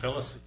Phyllis?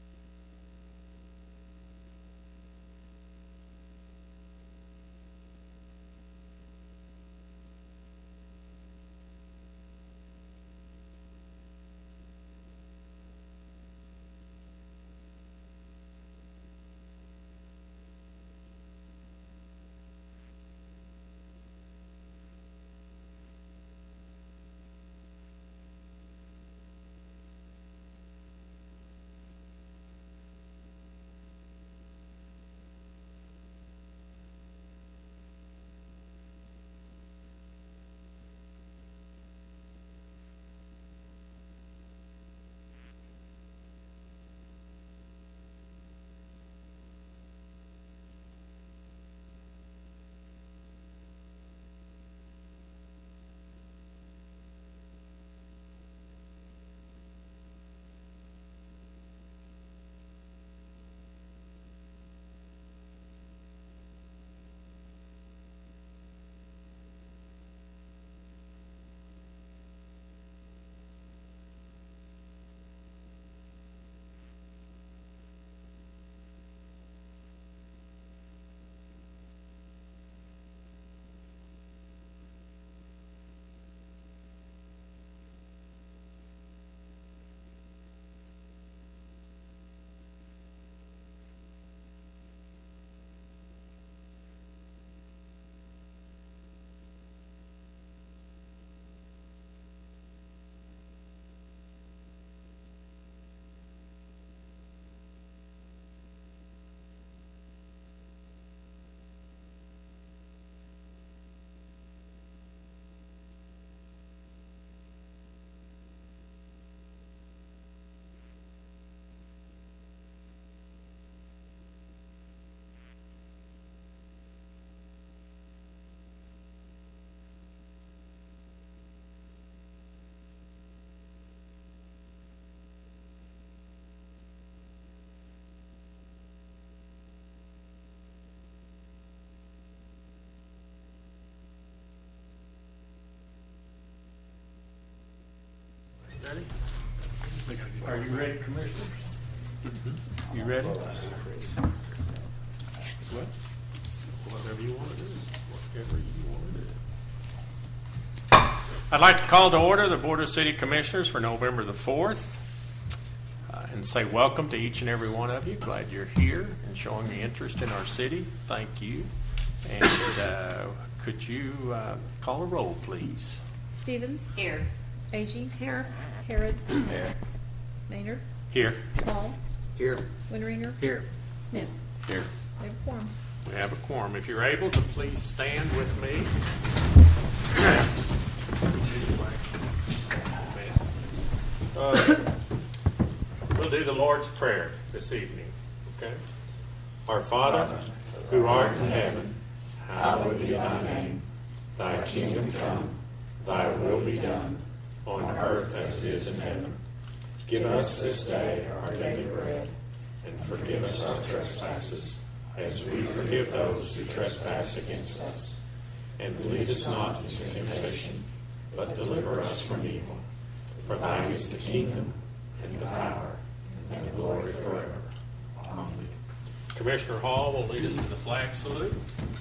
Ready? Are you ready, Commissioners? You ready? What? Whatever you want to do. Whatever you want to do. I'd like to call to order the Board of City Commissioners for November the 4th and say welcome to each and every one of you. Glad you're here and showing the interest in our city. Thank you. And could you call a roll, please? Stevens? Here. Agee? Here. Harrod? Here. Maynard? Here. Hall? Here. Winteringer? Here. Smith? Here. We have a quorum. We have a quorum. If you're able to, please stand with me. We'll do the Lord's Prayer this evening. Okay? Our Father, who art in heaven, hallowed be thy name. Thy kingdom come, thy will be done, on earth as it is in heaven. Give us this day our daily bread, and forgive us our trespasses, as we forgive those who trespass against us. And lead us not into temptation, but deliver us from evil. For thine is the kingdom, and the power, and the glory forever. Amen. Commissioner Hall will lead us in the flag salute.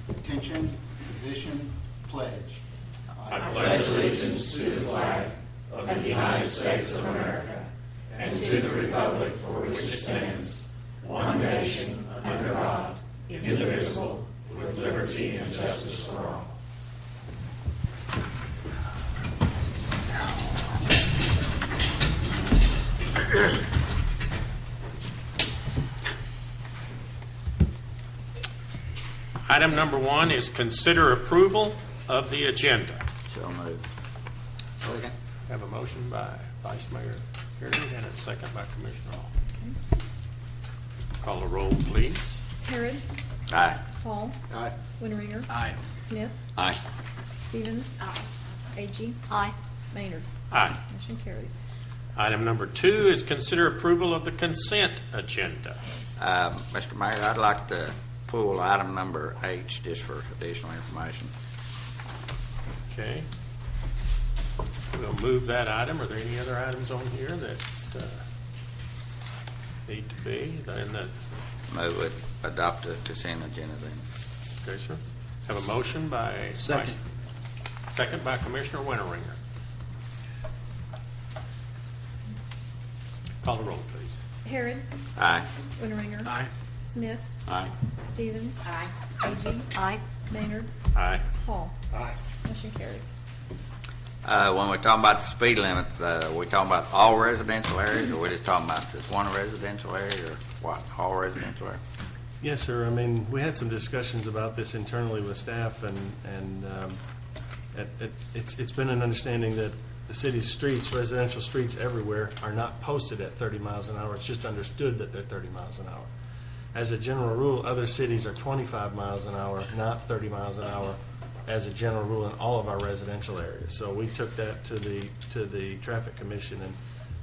Attention, position, pledge. I pledge allegiance to the flag of the United States of America and to the republic for which it stands, one nation, under God, indivisible, with liberty and justice for all. Item number 1 is consider approval of the agenda. So moved. Second. Have a motion by Vice Mayor Harrod and a second by Commissioner Hall. Call the roll, please. Harrod? Aye. Hall? Aye. Winteringer? Aye. Smith? Aye. Stevens? Aye. Agee? Aye. Maynard? Aye. Motion carries. Item number 2 is consider approval of the consent agenda. Mr. Mayor, I'd like to pull item number H just for additional information. Okay. We'll move that item. Are there any other items on here that need to be, then that, Move it, adopt the consent agenda then. okay, sir. Have a motion by. Second. Second by Commissioner Winteringer. Call the roll, please. Harrod. Aye. Winteringer. Aye. Smith. Aye. Stevens. Aye. Agee. Aye. Maynard. Aye. Hall. Aye. Motion carries. When we're talking about the speed limits, we talking about all residential areas, or we just talking about this one residential area, or what, all residential area? Yes, sir. I mean, we had some discussions about this internally with staff, and it's been an understanding that the city's streets, residential streets everywhere, are not posted at 30 miles an hour. It's just understood that they're 30 miles an hour. As a general rule, other cities are 25 miles an hour, not 30 miles an hour, as a general rule in all of our residential areas. So we took that to the Traffic Commission,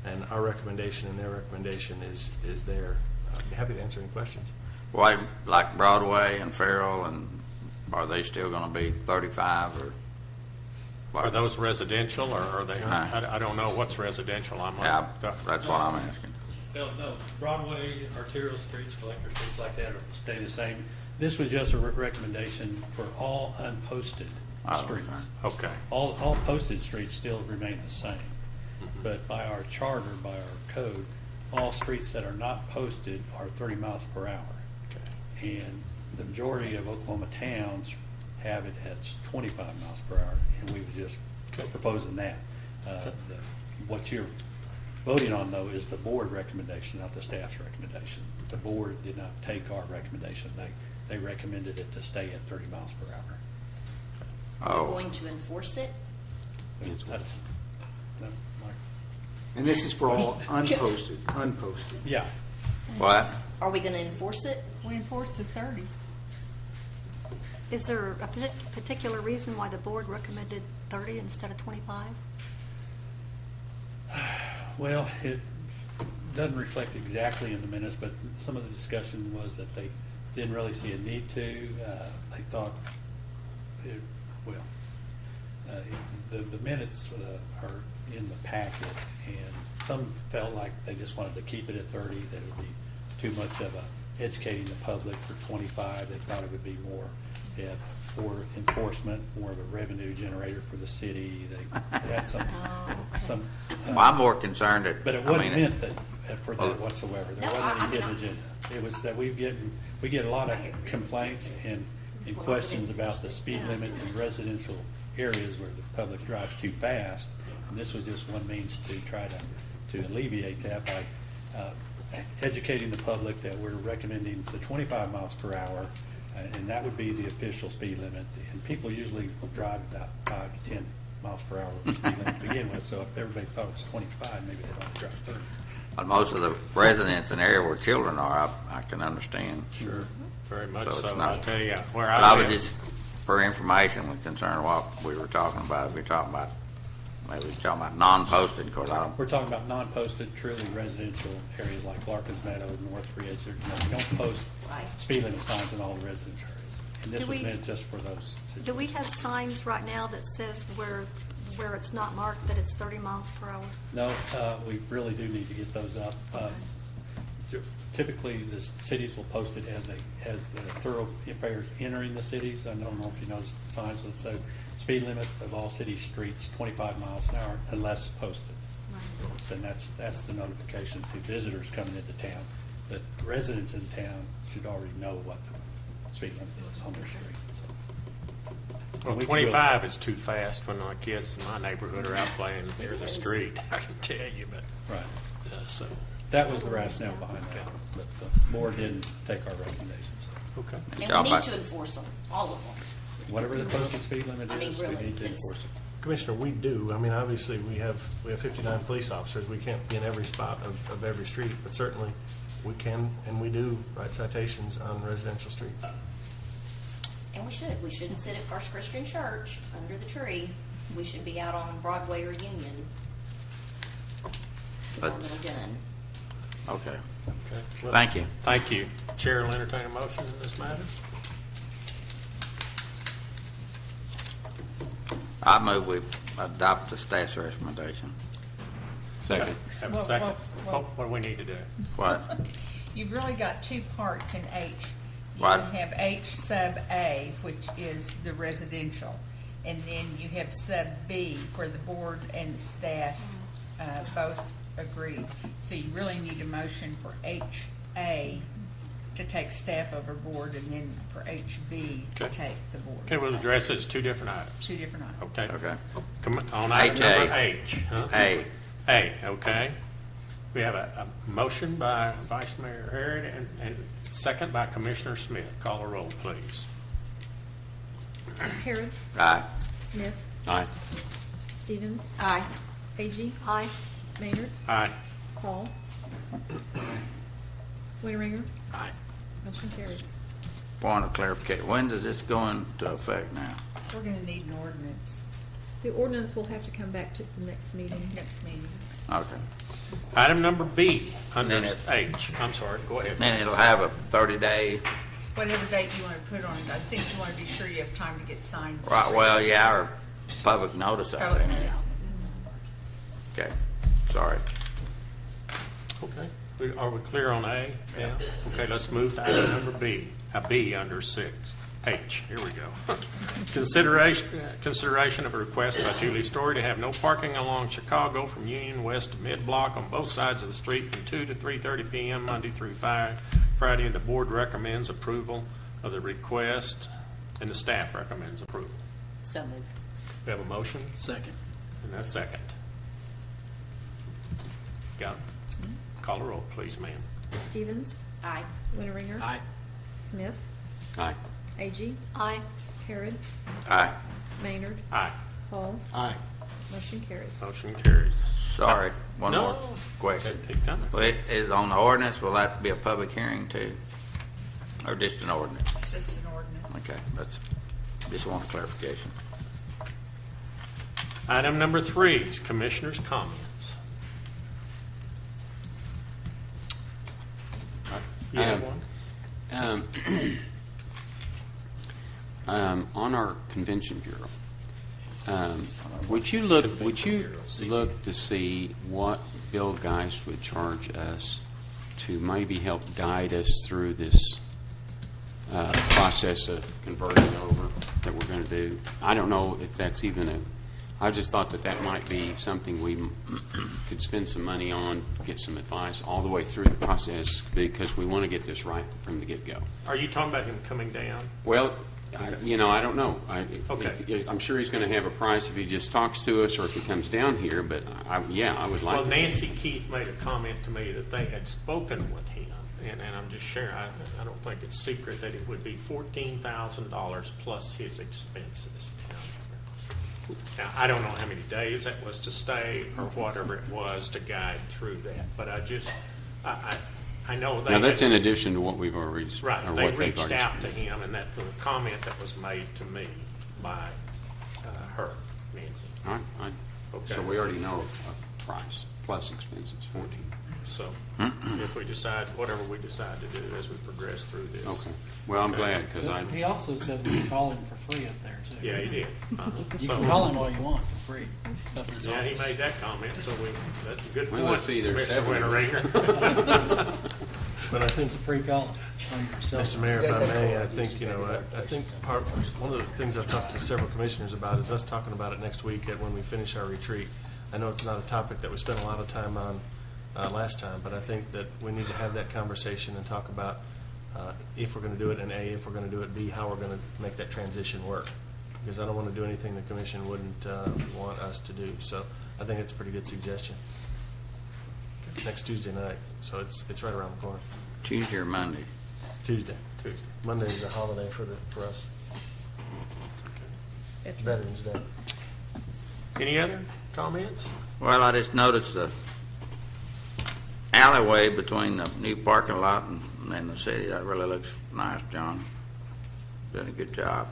and our recommendation and their recommendation is there. I'd be happy to answer any questions. Why, like Broadway and Farrell, and are they still going to be 35 or? Are those residential, or are they, Aye. I don't know what's residential. Yeah, that's what I'm asking. No, Broadway, arterial streets, collector streets like that will stay the same. This was just a recommendation for all unposted Oh, streets. Okay. All posted streets still remain the same. But by our charter, by our code, all streets that are not posted are 30 miles per hour. Okay. And the majority of Oklahoma towns have it at 25 miles per hour, and we were just proposing that. What you're voting on, though, is the board recommendation, not the staff's recommendation. The board did not take our recommendation. They recommended it to stay at 30 miles per hour. We're Oh, going to enforce it? That's, no, Mike? And this is for all unposted. Yeah. what? Are we going to enforce it? We enforce the 30. Is there a particular reason why the board recommended 30 instead of 25? Well, it doesn't reflect exactly in the minutes, but some of the discussion was that they didn't really see a need to. They thought, the minutes are in the packet, and some felt like they just wanted to keep it at 30, that it would be too much of educating the public for 25. They thought it would be more for enforcement, more of a revenue generator for the city. They had some. Well, I'm more concerned that, But it I wasn't mean, meant for that whatsoever. There No, wasn't I any hidden mean, agenda. It was that we get a lot of complaints and questions about the speed limit in residential areas where the public drives too fast. And this was just one means to try to alleviate that by educating the public that we're recommending the 25 miles per hour, and that would be the official speed limit. And people usually will drive about 5 to 10 miles per hour speed limit to begin with, so if everybody thought it was 25, maybe they'd only drive 30. but most of the residents in the area where children are, I can understand. Sure. Very much So it's so. not- I'll tell you, where But I I was live, just, for information, was concerned what we were talking about. If we're talking about, maybe we're talking about non-posted, because I don't, We're talking about non-posted, truly residential areas like Larkins Meadow, North Ridge. We don't post Right. speed limit signs in all the residential areas. And this Do was we- meant just for those Do we situations. have signs right now that says where it's not marked that it's 30 miles per hour? No, we really do need to get those up. Typically, the cities will post it as the thoroughfares entering the cities. I don't know if you noticed the signs that say speed limit of all city streets, 25 miles an hour unless posted. And that's the notification to visitors coming into town, that residents in town should already know what the speed limit is on their street. So, well, we- 25 is too fast when my kids in my neighborhood are out playing near the street, I can tell you, but, Right. so, That was the rationale behind that, but the board didn't take our recommendations. okay. And we talking need about- to enforce them, all of them. Whatever the posted speed limit I mean, is, we really, need to it's- enforce it. Commissioner, we do. I mean, obviously, we have 59 police officers. We can't be in every spot of every street, but certainly we can, and we do write citations on residential streets. And we should. We shouldn't sit at First Christian Church under the tree. We should be out on Broadway or Union. With our That's- little gun. okay. Okay. Well, Thank you. Thank you. Chair will entertain a motion in this matter. I move we adopt the staff's recommendation. Second. Have a Well, second? well, What do we need to do? What? You've really got two parts in H. You What? have H sub A, which is the residential, and then you have sub B, where the board and staff both agreed. So you really need a motion for HA to take staff overboard, and then for HB to Okay. take the board. Okay, we'll address it as two different items. Two different items. Okay? Okay. On item HA. number H. huh? A. A, okay. We have a motion by Vice Mayor Harrod and second by Commissioner Smith. Call a roll, please. Harrod, Aye. Smith, Aye. Stevens, Aye. A.G., Aye. Maynard, Aye. Paul, Winteringer. Aye. Motion carries. Point of clarification, when does this go into effect now? We're going to need an ordinance The ordinance will have to come back to the next meeting. next meeting. Okay. Item number B, under Then it- H. I'm sorry, go ahead. Then it'll have a 30-day, Whatever date you want to put on it, I think you want to be sure you have time to get signs. right, well, yeah, or public notice out Public there. notice. Okay, sorry. Okay. Are we clear on A? Yeah. Okay, let's move to item number B, B under 6. H, here we go. Consideration of a request by Julie Story to have no parking along Chicago from Union West to Mid-Block on both sides of the street from 2 to 3:30 p.m. Monday through Friday. The board recommends approval of the request, and the staff recommends approval. So moved. We have a motion Second. and a second. Got it? Call a roll, please, ma'am. Stevens, Aye. Winteringer. Aye. Smith, Aye. A.G., Aye. Harrod, Aye. Maynard, Aye. Paul. Aye. Motion carries. Motion carries. Sorry, one No. more question. Keep coming. Well, it is on the ordinance, will that be a public hearing too? Or just an ordinance? It's just an ordinance. Okay, that's, just want a clarification. Item number 3 is commissioners' comments. You have one? On our convention bureau, would you look to see what Bill Geist would charge us to maybe help guide us through this process of converting over that we're going to do? I don't know if that's even I just thought that might be something we could spend some money on, get some advice all the way through the process, because we want to get this right from the get-go. Are you talking about him coming down? Well, I don't know. Okay. I'm sure he's going to have a price if he just talks to us or if he comes down here, but I would like Well, to. Nancy Keith made a comment to me that they had spoken with him, and I'm just sharing. I don't think it's secret that it would be $14,000 plus his expenses. Now, I don't know how many days that was to stay or whatever it was to guide through that, but I know they Now, that's had- in addition to what we've already, Right, or they what they've reached already out to spent. him, and that's the comment that was made to me by her, Nancy. All right, Okay. So we already know a price plus expenses, 14. So if we decide, whatever we decide to do as we progress through this. Okay. Well, I'm Okay. glad, because He also said we can call him for free up there, too. Yeah, he did. You So- can call him all you want for free up in his Yeah, he office. made that comment, so that's a good point. Well, let's see, there's Commissioner seven of Winteringer. But I think, It's a free call on yourself. Mr. Mayor, if I may, I think, I think one of the things I've talked to several commissioners about is us talking about it next week when we finish our retreat. I know it's not a topic that we spent a lot of time on last time, but I think that we need to have that conversation and talk about if we're going to do it in A, if we're going to do it B, how we're going to make that transition work. Because I don't want to do anything the commission wouldn't want us to do. So I think it's a pretty good suggestion. Next Tuesday night, so it's right around the corner. Tuesday or Monday? Tuesday. Tuesday. Monday is a holiday for us. Veterans Day. Any other comments? Well, I just noticed the alleyway between the new parking lot and the city. That really looks nice, John. Did a good job.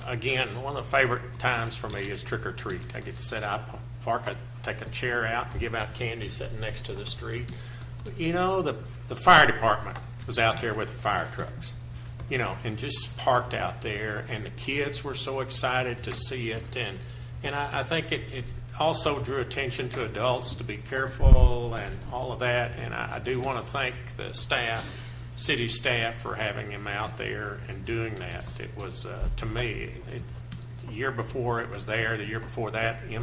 Again, one of the favorite times for me is trick or treat. I get to sit out, take a chair out and give out candy sitting next to the street. The fire department was out there with the fire trucks, and just parked out there, and the kids were so excited to see it, And I think it also drew attention to adults to be careful and all of that. And I do want to thank the staff, city staff, for having him out there and doing that. It was, to me, the year before it was there, the year before that, the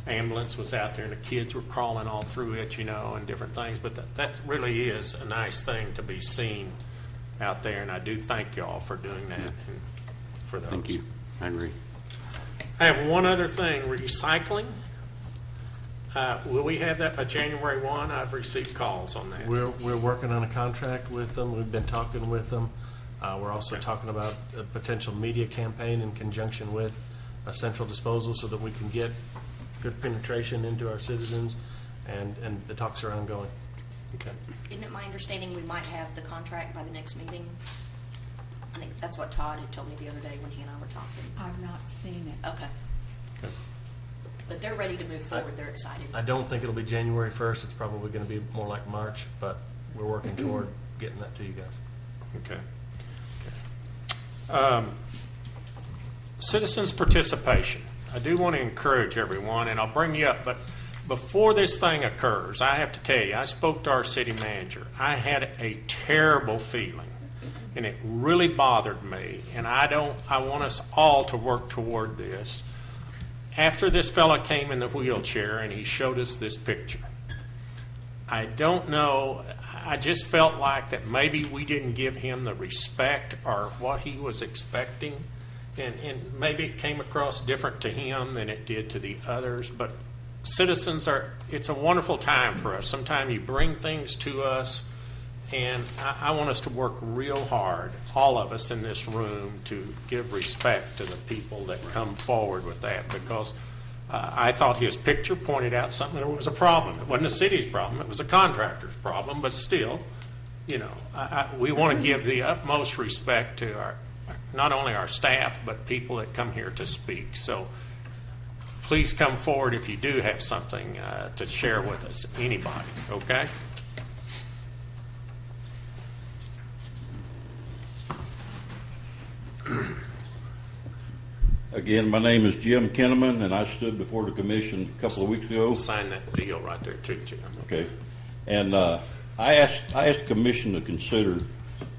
ambulance was out there and the kids were crawling all through it, and different things. But that really is a nice thing to be seen out there. And I do thank y'all for doing that and for those. Thank you. I agree. I have one other thing, recycling. Will we have that by January 1? I've received calls on that. We're working on a contract with them. We've been talking with them. We're also talking about a potential media campaign in conjunction with a central disposal so that we can get good penetration into our citizens, and the talks are ongoing. Okay. Isn't it my understanding we might have the contract by the next meeting? I think that's what Todd had told me the other day when he and I were talking. I've not seen it. Okay. But they're ready to move forward. They're excited. I don't think it'll be January 1st. It's probably going to be more like March, but we're working toward getting that to you guys. Okay. Citizens' participation. I do want to encourage everyone, and I'll bring you up, but before this thing occurs, I have to tell you, I spoke to our city manager. I had a terrible feeling, and it really bothered me, and I want us all to work toward this. After this fella came in the wheelchair and he showed us this picture, I don't know, I just felt like that maybe we didn't give him the respect or what he was expecting, and maybe it came across different to him than it did to the others. But citizens it's a wonderful time for us. Sometimes you bring things to us, and I want us to work real hard, all of us in this room, to give respect to the people that come forward with that, because I thought his picture pointed out something. There was a problem. It wasn't the city's problem. It was a contractor's problem. But still, we want to give the utmost respect to not only our staff, but people that come here to speak. So please come forward if you do have something to share with us, anybody, okay? Again, my name is Jim Kinnaman, and I stood before the commission a couple of weeks ago. Sign that deal right there too, Jim. Okay. And I asked the commission to consider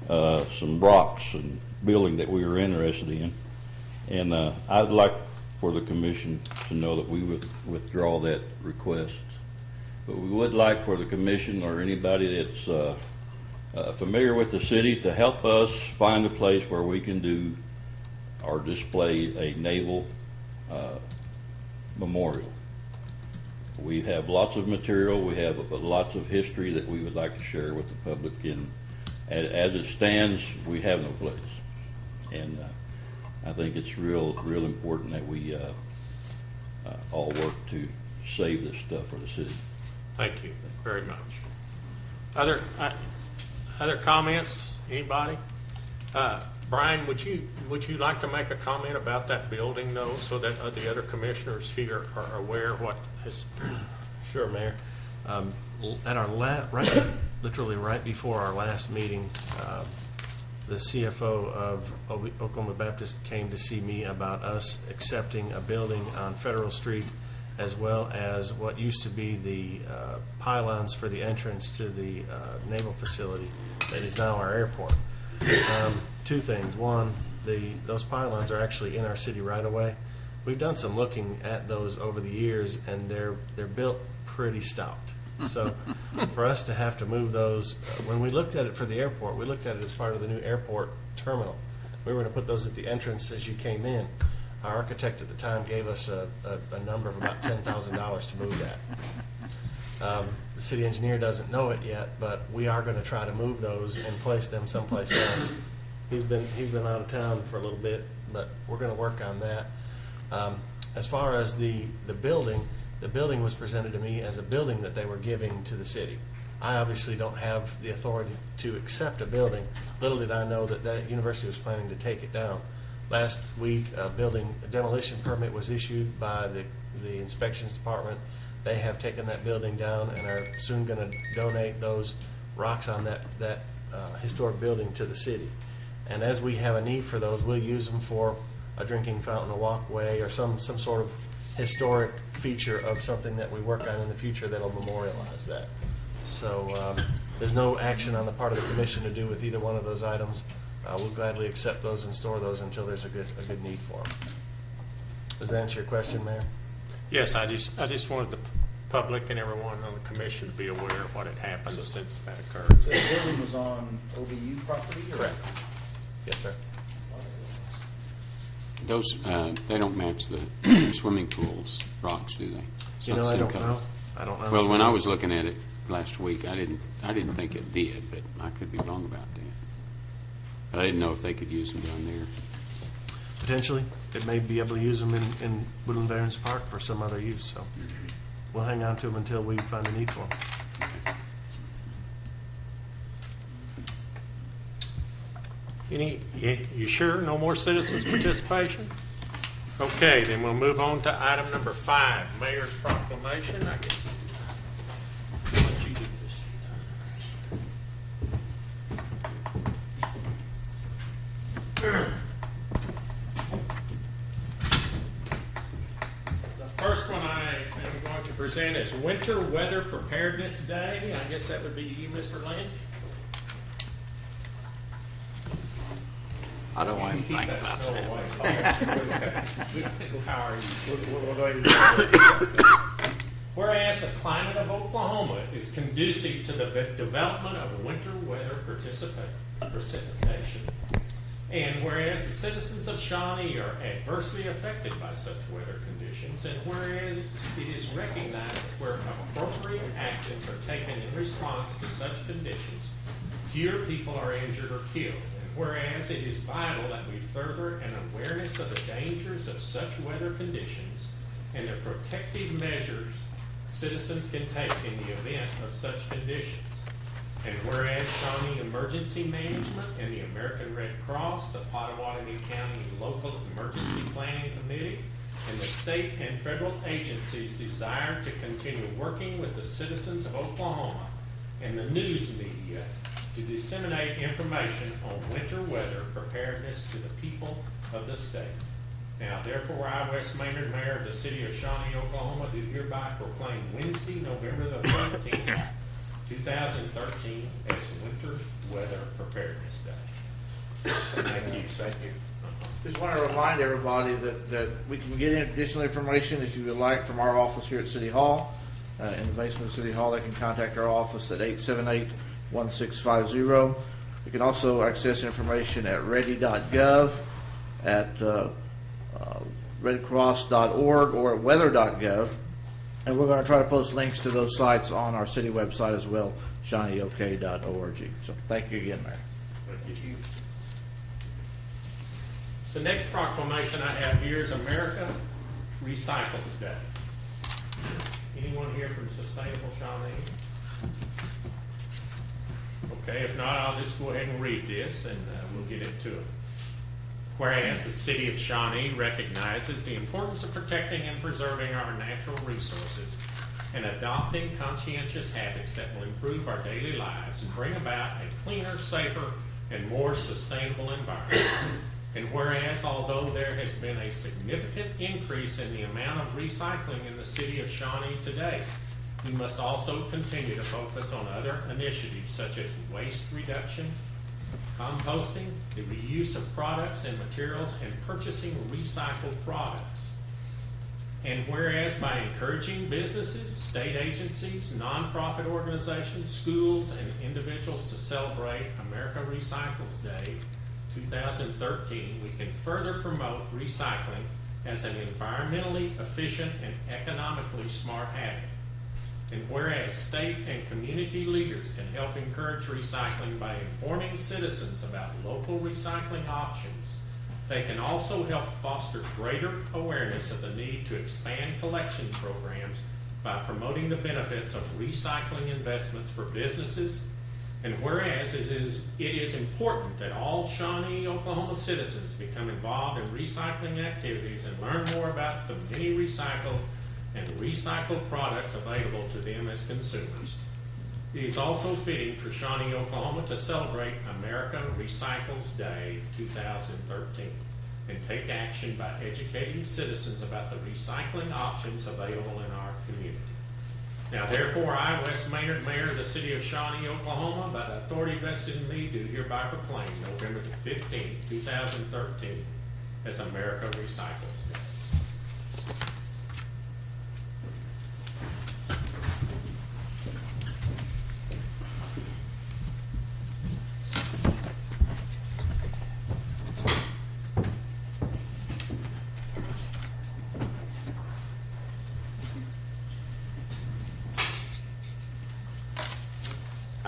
some rocks and building that we were interested in. And I'd like for the commission to know that we would withdraw that request. But we would like for the commission or anybody that's familiar with the city to help us find a place where we can do or display a naval memorial. We have lots of material, we have lots of history that we would like to share with the public, and as it stands, we have no place. And I think it's real important that we all work to save this stuff for the city. Thank you very much. Other comments? Anybody? Brian, would you like to make a comment about that building, though, so that the other commissioners here are aware of what has? Sure, Mayor. At our literally right before our last meeting, the CFO of Oklahoma Baptist came to see me about us accepting a building on Federal Street, as well as what used to be the pylons for the entrance to the naval facility that is now our airport. Two things. One, those pylons are actually in our city right away. We've done some looking at those over the years, and they're built pretty stout. So for us to have to move those, when we looked at it for the airport, we looked at it as part of the new airport terminal. We were going to put those at the entrance as you came in. Our architect at the time gave us a number of about $10,000 to move that. The city engineer doesn't know it yet, but we are going to try to move those and place them someplace else. He's been out of town for a little bit, but we're going to work on that. As far as the building was presented to me as a building that they were giving to the city. I obviously don't have the authority to accept a building. Little did I know that university was planning to take it down. Last week, a demolition permit was issued by the inspections department. They have taken that building down and are soon going to donate those rocks on that historic building to the city. And as we have a need for those, we'll use them for a drinking fountain, a walkway, or some sort of historic feature of something that we work on in the future that'll memorialize that. So there's no action on the part of the commission to do with either one of those items. We'll gladly accept those and store those until there's a good need for them. Does that answer your question, Mayor? Yes, I just wanted the public and everyone on the commission to be aware of what had happened since that occurred. So the building was on OBU property? or- Correct. Yes, sir. Those, they don't match the swimming pools rocks, do they? It's You not know, the I same don't color. know. I don't know. Well, when I was looking at it last week, I didn't think it did, but I could be wrong about that. But I didn't know if they could use them down there. Potentially, it may be able to use them in Woodland Barrens Park for some other use, so we'll hang on to them until we find a need for them. You sure? No more citizens' participation? Okay, then we'll move on to item number 5, Mayor's Proclamation. I guess. I'll let you do this. The first one I am going to present is Winter Weather Preparedness Day. I guess that would be you, Mr. Lynch. I don't want to think about that. How are you? Whereas the climate of Oklahoma is conducive to the development of winter weather precipitation, and whereas the citizens of Shawnee are adversely affected by such weather conditions, and whereas it is recognized that where appropriate actions are taken in response to such conditions, fewer people are injured or killed. Whereas it is vital that we further an awareness of the dangers of such weather conditions and the protective measures citizens can take in the event of such conditions. And whereas Shawnee Emergency Management and the American Red Cross, the Pottawatomie County Local Emergency Planning Committee, and the state and federal agencies desire to continue working with the citizens of Oklahoma and the news media to disseminate information on winter weather preparedness to the people of the state. Now, therefore, I, Wes Maynard, Mayor of the City of Shawnee, Oklahoma, do hereby proclaim Wednesday, November the 13th, 2013, as Winter Weather Preparedness Day. Thank you. Thank you. Just want to remind everybody that we can get additional information if you would like from our office here at City Hall. In the basement of City Hall, they can contact our office at 878-1650. You can also access information at ready.gov, at redcross.org, or at weather.gov. And we're going to try to post links to those sites on our city website as well, shawneeok.org. So thank you again, Mayor. Thank you. The next proclamation I have here is America Recycles Day. Anyone here from Sustainable Shawnee? Okay, if not, I'll just go ahead and read this and we'll get into it. Whereas the City of Shawnee recognizes the importance of protecting and preserving our natural resources and adopting conscientious habits that will improve our daily lives and bring about a cleaner, safer, and more sustainable environment. And whereas, although there has been a significant increase in the amount of recycling in the City of Shawnee today, we must also continue to focus on other initiatives such as waste reduction, composting, the reuse of products and materials, and purchasing recycled products. And whereas by encouraging businesses, state agencies, nonprofit organizations, schools, and individuals to celebrate America Recycles Day 2013, we can further promote recycling as an environmentally efficient and economically smart habit. And whereas state and community leaders can help encourage recycling by informing citizens about local recycling options, they can also help foster greater awareness of the need to expand collection programs by promoting the benefits of recycling investments for businesses. And whereas it is important that all Shawnee, Oklahoma citizens become involved in recycling activities and learn more about the many recycled and recycled products available to them as consumers. It is also fitting for Shawnee, Oklahoma to celebrate America Recycles Day 2013. and take action by educating citizens about the recycling options available in our community. Now therefore, I, Wes Maynard, Mayor of the City of Shawnee, Oklahoma, by the authority vested in me, do hereby proclaim November 15, 2013 as America Recycles Day.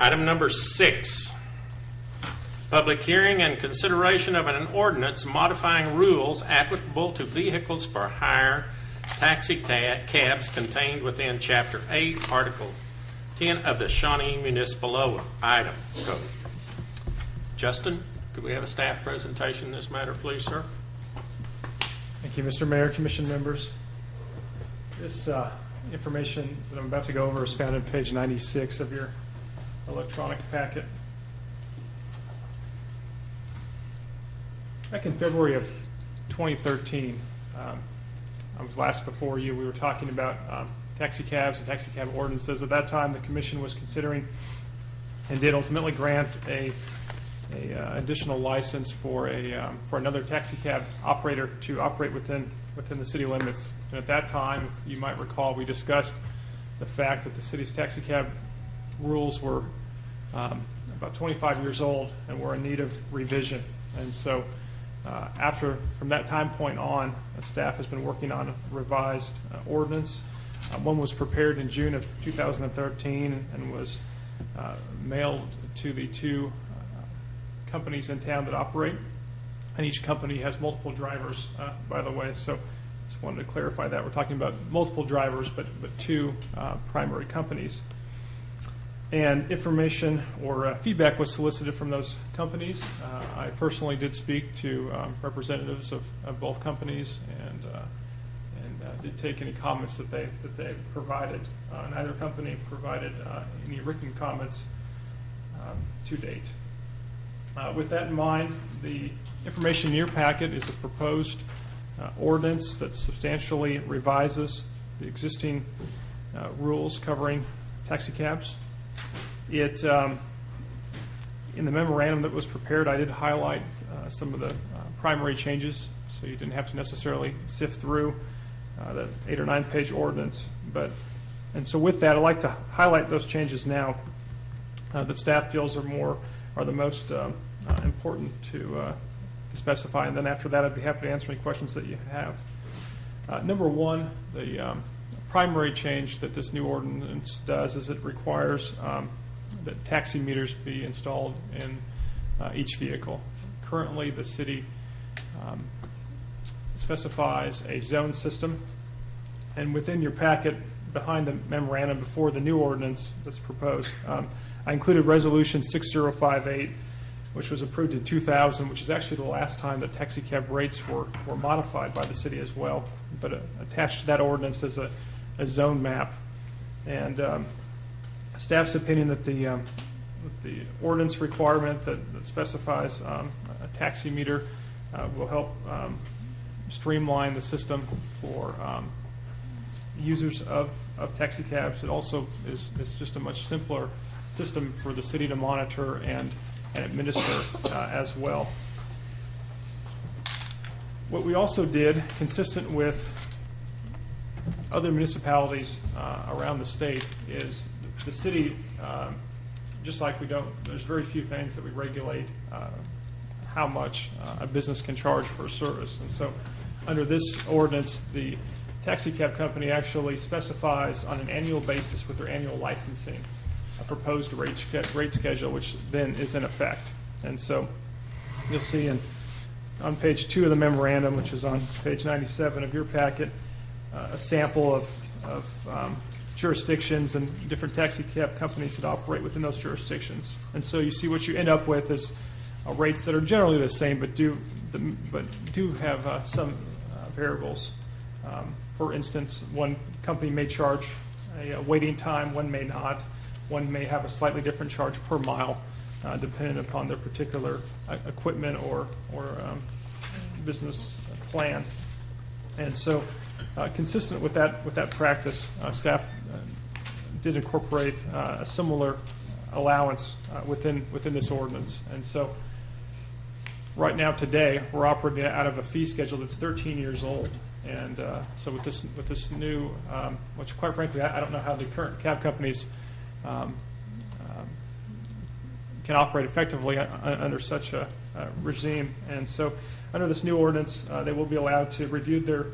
Item number 6, public hearing and consideration of an ordinance modifying rules applicable to vehicles for hire taxi cabs contained within Chapter 8, Article 10 of the Shawnee Municipal Item Code. Justin, could we have a staff presentation in this matter, please, sir? Thank you, Mr. Mayor, Commission members. This information that I'm about to go over is found on page 96 of your electronic packet. Back in February of 2013, I was last before you. We were talking about taxi cabs and taxi cab ordinances. At that time, the Commission was considering and did ultimately grant a additional license for another taxi cab operator to operate within the city limits. And at that time, you might recall, we discussed the fact that the city's taxi cab rules were about 25 years old and were in need of revision. And so from that time point on, staff has been working on a revised ordinance. One was prepared in June of 2013 and was mailed to the two companies in town that operate. And each company has multiple drivers, by the way. So just wanted to clarify that. We're talking about multiple drivers, but two primary companies. And information or feedback was solicited from those companies. I personally did speak to representatives of both companies and did take any comments that they provided. Neither company provided any written comments to date. With that in mind, the information in your packet is a proposed ordinance that substantially revises the existing rules covering taxi cabs. In the memorandum that was prepared, I did highlight some of the primary changes, so you didn't have to necessarily sift through the 8 or 9 page ordinance. And so with that, I'd like to highlight those changes now that staff feels are the most important to specify. And then after that, I'd be happy to answer any questions that you have. Number one, the primary change that this new ordinance does is it requires that taxi meters be installed in each vehicle. Currently, the city specifies a zone system, and within your packet behind the memorandum before the new ordinance that's proposed, I included Resolution 6058, which was approved in 2000, which is actually the last time that taxi cab rates were modified by the city as well. But attached to that ordinance is a zone map. And staff's opinion that the ordinance requirement that specifies a taxi meter will help streamline the system for users of taxi cabs. It also is just a much simpler system for the city to monitor and administer as well. What we also did, consistent with other municipalities around the state, is the city, just like there's very few things that we regulate how much a business can charge for a service. And so under this ordinance, the taxi cab company actually specifies on an annual basis with their annual licensing a proposed rate schedule, which then is in effect. And so you'll see on page 2 of the memorandum, which is on page 97 of your packet, a sample of jurisdictions and different taxi cab companies that operate within those jurisdictions. And so you see what you end up with is rates that are generally the same, but do have some variables. For instance, one company may charge a waiting time, one may not. One may have a slightly different charge per mile, depending upon their particular equipment or business plan. And so, consistent with that practice, staff did incorporate a similar allowance within this ordinance. And so, right now, today, we're operating out of a fee schedule that's 13 years old. And so with this new, which quite frankly, I don't know how the current cab companies can operate effectively under such a regime. And so under this new ordinance, they will be allowed to review their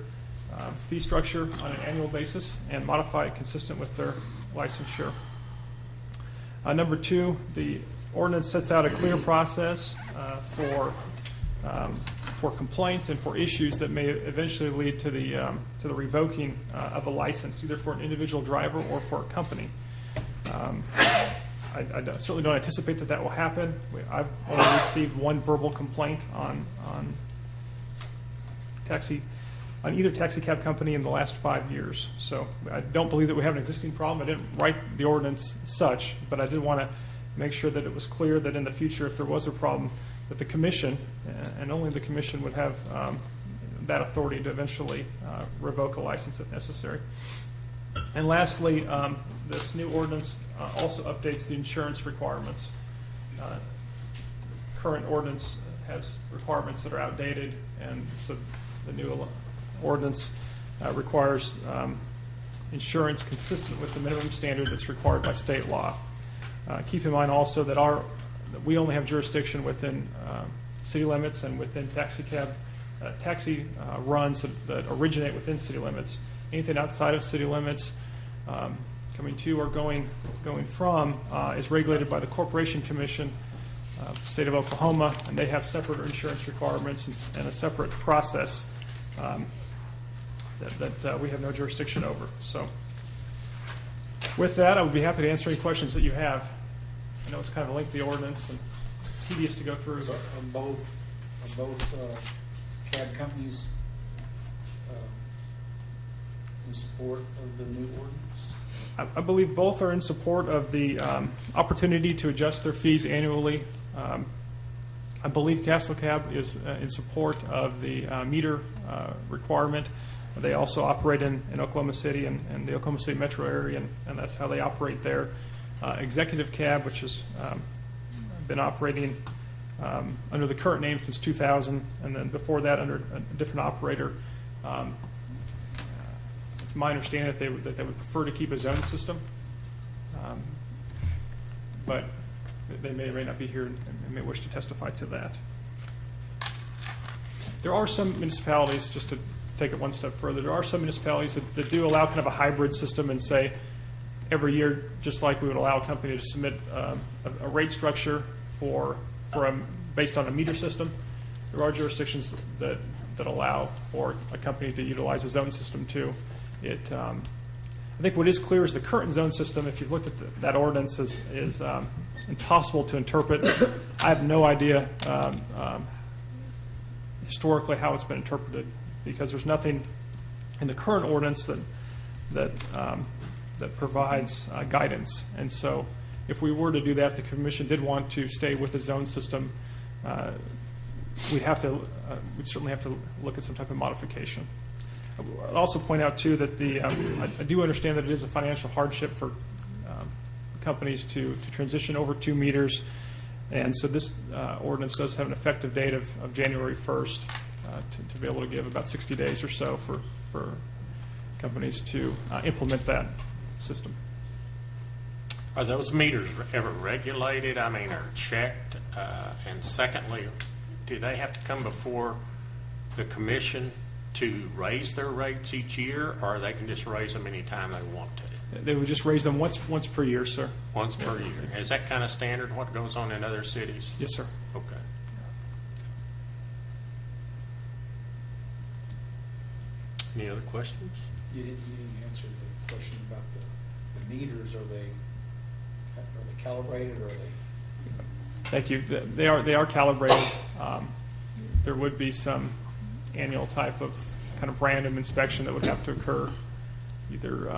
fee structure on an annual basis and modify it consistent with their licensure. Number two, the ordinance sets out a clear process for complaints and for issues that may eventually lead to the revoking of a license, either for an individual driver or for a company. I certainly don't anticipate that will happen. I've only received one verbal complaint on either taxi cab company in the last 5 years. So I don't believe that we have an existing problem. I didn't write the ordinance such, but I did want to make sure that it was clear that in the future, if there was a problem, that the commission, and only the commission, would have that authority to eventually revoke a license if necessary. And lastly, this new ordinance also updates the insurance requirements. Current ordinance has requirements that are outdated, and so the new ordinance requires insurance consistent with the minimum standard that's required by state law. Keep in mind also that we only have jurisdiction within city limits and within taxi runs that originate within city limits. Anything outside of city limits, coming to or going from, is regulated by the Corporation Commission of the state of Oklahoma, and they have separate insurance requirements and a separate process that we have no jurisdiction over. So with that, I would be happy to answer any questions that you have. I know it's kind of a lengthy ordinance and tedious to go through. So are both cab companies in support of the new ordinance? I believe both are in support of the opportunity to adjust their fees annually. I believe Castle Cab is in support of the meter requirement. They also operate in Oklahoma City and the Oklahoma City metro area, and that's how they operate there. Executive Cab, which has been operating under the current name since 2000, and then before that under a different operator. It's my understanding that they would prefer to keep a zone system, but they may or may not be here and may wish to testify to that. There are some municipalities, just to take it one step further, there are some municipalities that do allow kind of a hybrid system and say every year, just like we would allow a company to submit a rate structure based on a meter system, there are jurisdictions that allow for a company to utilize a zone system too. I think what is clear is the current zone system, if you've looked at that ordinance, is impossible to interpret. I have no idea historically how it's been interpreted, because there's nothing in the current ordinance that provides guidance. And so if we were to do that, if the commission did want to stay with the zone system, we'd certainly have to look at some type of modification. I'd also point out too that I do understand that it is a financial hardship for companies to transition over 2 meters, and so this ordinance does have an effective date of January 1st to be able to give about 60 days or so for companies to implement that system. Are those meters ever regulated, or checked? And secondly, do they have to come before the commission to raise their rates each year, or they can just raise them anytime they want to? They would just raise them once per year, sir. Once per year. Is that kind of standard, what goes on in other cities? Yes, sir. Okay. Any other questions? You didn't answer the question about the meters. Are they calibrated, or are they? Thank you. They are calibrated. There would be some annual type of kind of random inspection that would have to occur, either.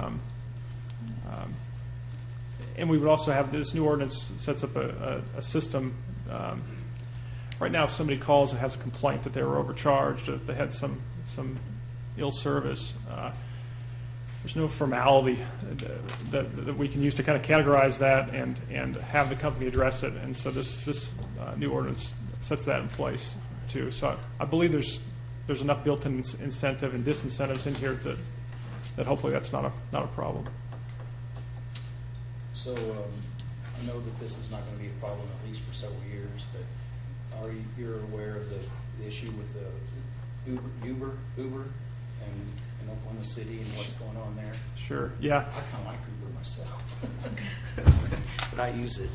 And we would also have this new ordinance sets up a system right now, if somebody calls and has a complaint that they were overcharged, or if they had some ill service, there's no formality that we can use to kind of categorize that and have the company address it. And so this new ordinance sets that in place too. So I believe there's enough built-in incentive and disincentives in here that hopefully that's not a problem. So, I know that this is not gonna be a problem at least for several years, but you're aware of the issue with the Uber in Oklahoma City and what's going on there? Sure, yeah. I kinda like Uber myself, but I use it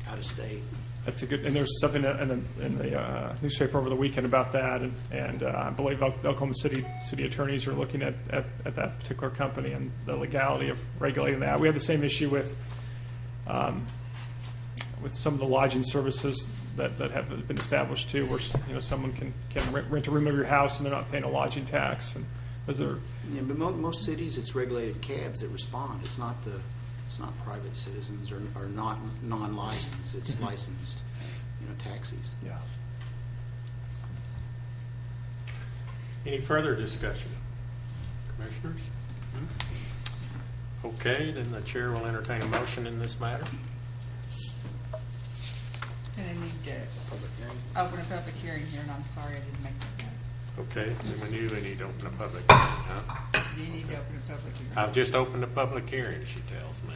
out of state. That's a good, and there's something in the newspaper over the weekend about that, and I believe Oklahoma City attorneys are looking at that particular company and the legality of regulating that. We have the same issue with some of the lodging services that have been established too, where someone can rent a room of your house and they're not paying a lodging tax, and those are. Yeah, but most cities, it's regulated cabs that respond. It's not private citizens or not non-licensed. It's licensed, taxis. Yeah. Any further discussion? Commissioners? Okay, then the chair will entertain a motion in this matter. And I need to open a public hearing here, and I'm sorry I didn't make that note. Okay, then we knew we need to open a public hearing, huh? You need to open a public hearing. I've just opened a public hearing, she tells me.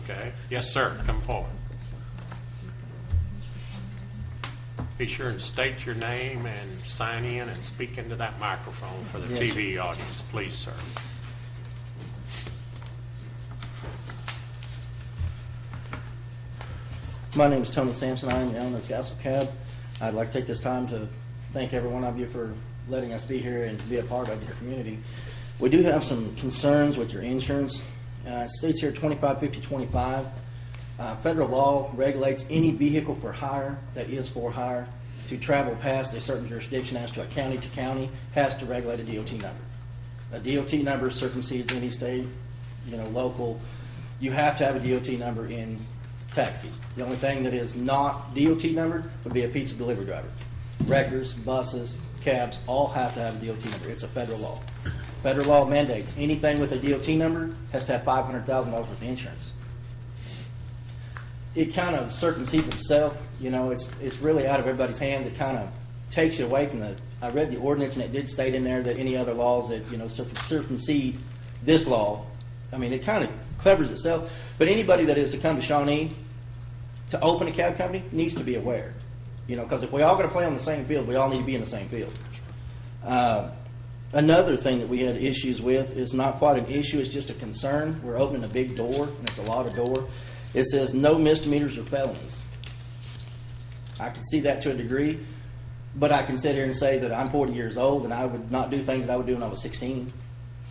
Okay. Yes, sir, come forward. Be sure and state your name and sign in and speak into that microphone for the TV audience, please, sir. My name is Tony Sampson. I am the owner of Castle Cab. I'd like to take this time to thank every one of you for letting us be here and be a part of your community. We do have some concerns with your insurance. It states here 255025. Federal law regulates any vehicle for hire that is for hire to travel past a certain jurisdiction as to a county to county has to regulate a DOT number. A DOT number circumsedes any state, local. You have to have a DOT number in taxi. The only thing that is not DOT numbered would be a pizza delivery driver. Wreckers, buses, cabs, all have to have a DOT number. It's a federal law. Federal law mandates anything with a DOT number has to have $500,000 worth of insurance. It kind of circumcedes itself. It's really out of everybody's hands. It kind of takes you away from I read the ordinance, and it did state in there that any other laws that, circumsede this law, it kind of covers itself. But anybody that is to come to Shawnee to open a cab company needs to be aware. Because if we all got to play on the same field, we all need to be in the same field. Another thing that we had issues with is not quite an issue, it's just a concern. We're opening a big door, and it's a lot of door. It says no misdemeanors or felonies. I can see that to a degree, but I can sit here and say that I'm 40 years old and I would not do things that I would do when I was 16.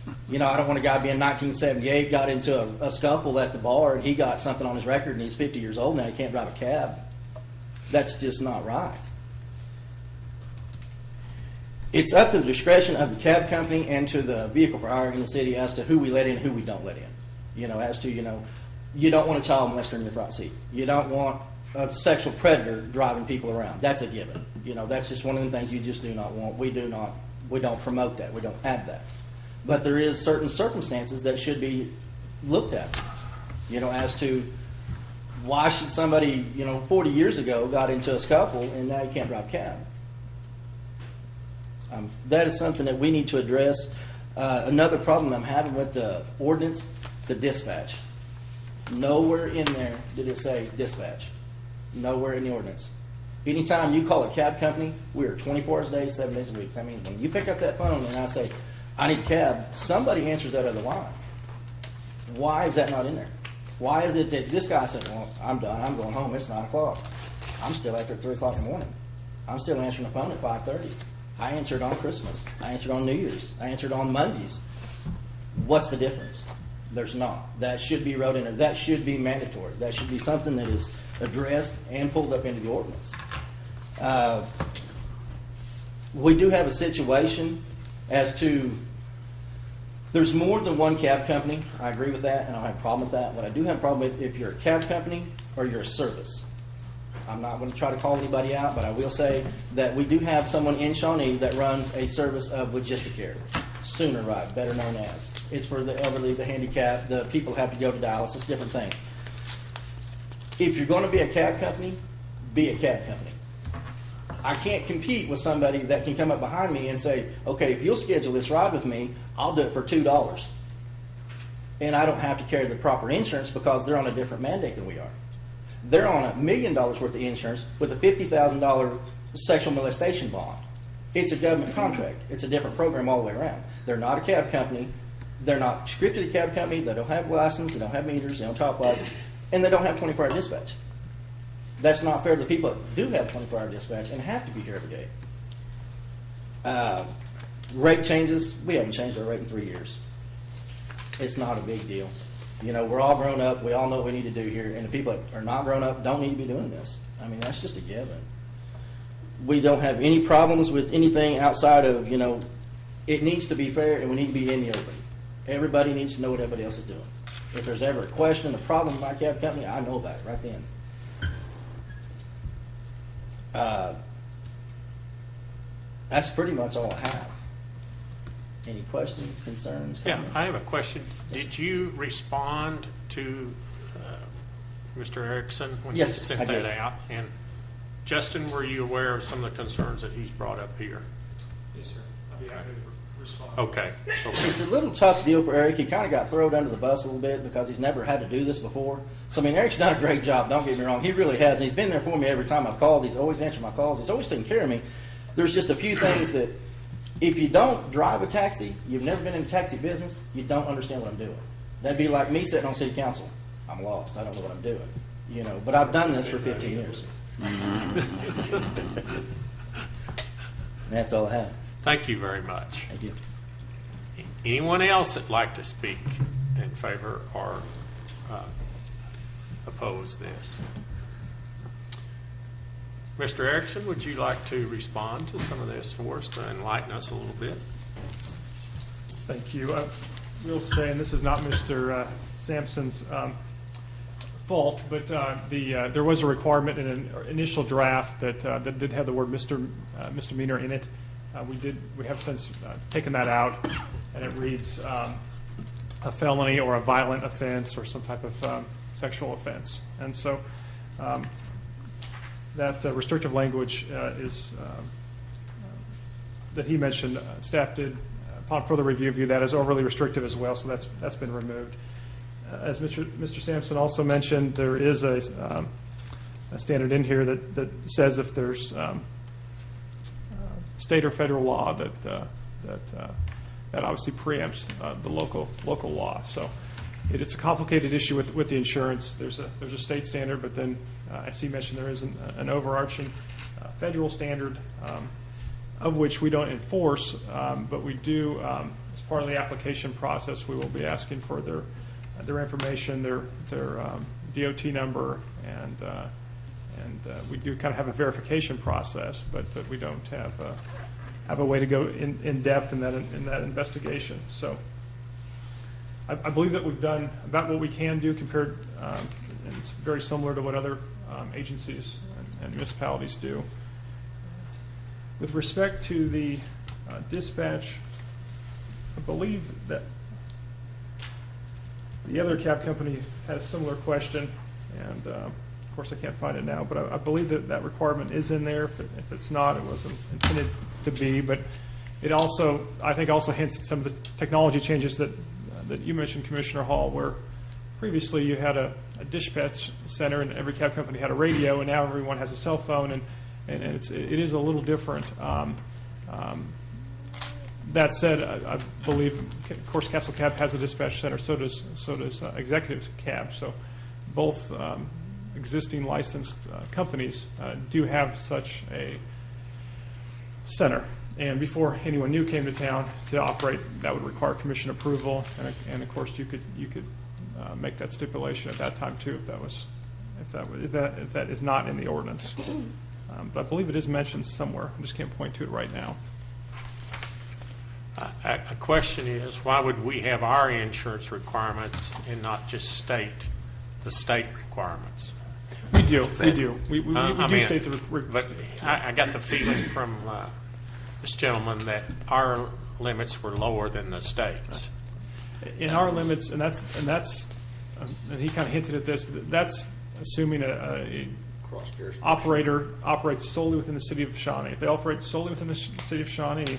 I don't want a guy being 1978, got into a scuffle at the bar, and he got something on his record, and he's 50 years old now, he can't drive a cab. That's just not right. It's up to the discretion of the cab company and to the vehicle for hire in the city as to who we let in and who we don't let in. You don't want a child molester in your front seat. You don't want a sexual predator driving people around. That's a given. That's just one of the things you just do not want. We don't promote that. We don't have that. But there is certain circumstances that should be looked at, as to why should somebody, 40 years ago got into a scuffle and now you can't drive a cab. That is something that we need to address. Another problem I'm having with the ordinance, the dispatch. Nowhere in there did it say dispatch. Nowhere in the ordinance. Anytime you call a cab company, we are 24 hours a day, 7 days a week. When you pick up that phone and I say, I need a cab, somebody answers that other line. Why is that not in there? Why is it that this guy said, well, I'm done, I'm going home, it's 9 o'clock. I'm still after 3 o'clock in the morning. I'm still answering the phone at 5:30. I answered on Christmas. I answered on New Year's. I answered on Mondays. What's the difference? There's not. That should be wrote in there. That should be mandatory. That should be something that is addressed and pulled up into the ordinance. We do have a situation as to there's more than one cab company. I agree with that, and I don't have a problem with that. What I do have a problem with, if you're a cab company or you're a service, I'm not going to try to call anybody out, but I will say that we do have someone in Shawnee that runs a service of Logisticare, Sooner Ride, better known as. It's for the elderly, the handicapped, the people who have to go to dialysis, different things. If you're going to be a cab company, be a cab company. I can't compete with somebody that can come up behind me and say, okay, if you'll schedule this ride with me, I'll do it for $2. And I don't have to carry the proper insurance because they're on a different mandate than we are. They're on $1 million worth of insurance with a $50,000 sexual molestation bond. It's a government contract. It's a different program all the way around. They're not a cab company. They're not scripted a cab company. They don't have license. They don't have meters. They don't top lights. And they don't have 24-hour dispatch. That's not fair to the people that do have 24-hour dispatch and have to be here every day. Rate changes, we haven't changed our rate in 3 years. It's not a big deal. You know, we're all grown up. We all know what we need to do here. And the people that are not grown up don't need to be doing this. I mean, that's just a given. We don't have any problems with anything outside of, you know, it needs to be fair and we need to be in the open. Everybody needs to know what everybody else is doing. If there's ever a question, a problem with my cab company, I know about it right then. That's pretty much all I have. Any questions, concerns, Yeah, comments? I have a question. Did you respond to Mr. Erickson when you Yes, sent I that did. out? And Justin, were you aware of some of the concerns that he's brought up here? Yes, sir. I'll be happy to respond. Okay. It's a little tough deal for Eric. He kind of got thrown under the bus a little bit because he's never had to do this before. So, I mean, Eric's done a great job, don't get me wrong. He really has. And he's been there for me every time I've called. He's always answered my calls. He's always taken care of me. There's just a few things that if you don't drive a taxi, you've never been in the taxi business, you don't understand what I'm doing. That'd be like me sitting on city council. I'm lost. I don't know what I'm doing. You know, but I've done this for 15 years. That's all I have. Thank you very much. Thank you. Anyone else that'd like to speak in favor or oppose this? Mr. Erickson, would you like to respond to some of this for us to enlighten us a little bit? Thank you. I will say, and this is not Mr. Sampson's fault, but there was a requirement in an initial draft that did have the word misdemeanor in it. We have since taken that out, and it reads a felony or a violent offense or some type of sexual offense. And so that restrictive language is that he mentioned, staff did, upon further review, view that as overly restrictive as well, so that's been removed. As Mr. Sampson also mentioned, there is a standard in here that says if there's state or federal law that obviously preempts the local law. So it's a complicated issue with the insurance. There's a state standard, but then as he mentioned, there is an overarching federal standard of which we don't enforce, but we do as part of the application process. We will be asking for their information, their DOT number, and we do kind of have a verification process, but we don't have a way to go in depth in that investigation. So I believe that we've done about what we can do compared, and it's very similar to what other agencies and municipalities do. With respect to the dispatch, I believe that the other cab company had a similar question, and of course I can't find it now, but I believe that requirement is in there. If it's not, it wasn't intended to be, but it also, I think, also hints at some of the technology changes that you mentioned, Commissioner Hall, where previously you had a dispatch center and every cab company had a radio, and now everyone has a cell phone, and it is a little different. That said, I believe, of course, Castle Cab has a dispatch center. So does Executive Cab. So both existing licensed companies do have such a center. And before anyone new came to town to operate, that would require commission approval. And of course, you could make that stipulation at that time too, if that is not in the ordinance. But I believe it is mentioned somewhere. I just can't point to it right now. A question is, why would we have our insurance requirements and not just the state requirements? We do, we Fed. do. We I do mean, state the, But I got the feeling from this gentleman that our limits were lower than the state's. in our limits, and and he kind of hinted at this, but that's assuming a operator operates solely within the city of Shawnee. If they operate solely within the city of Shawnee,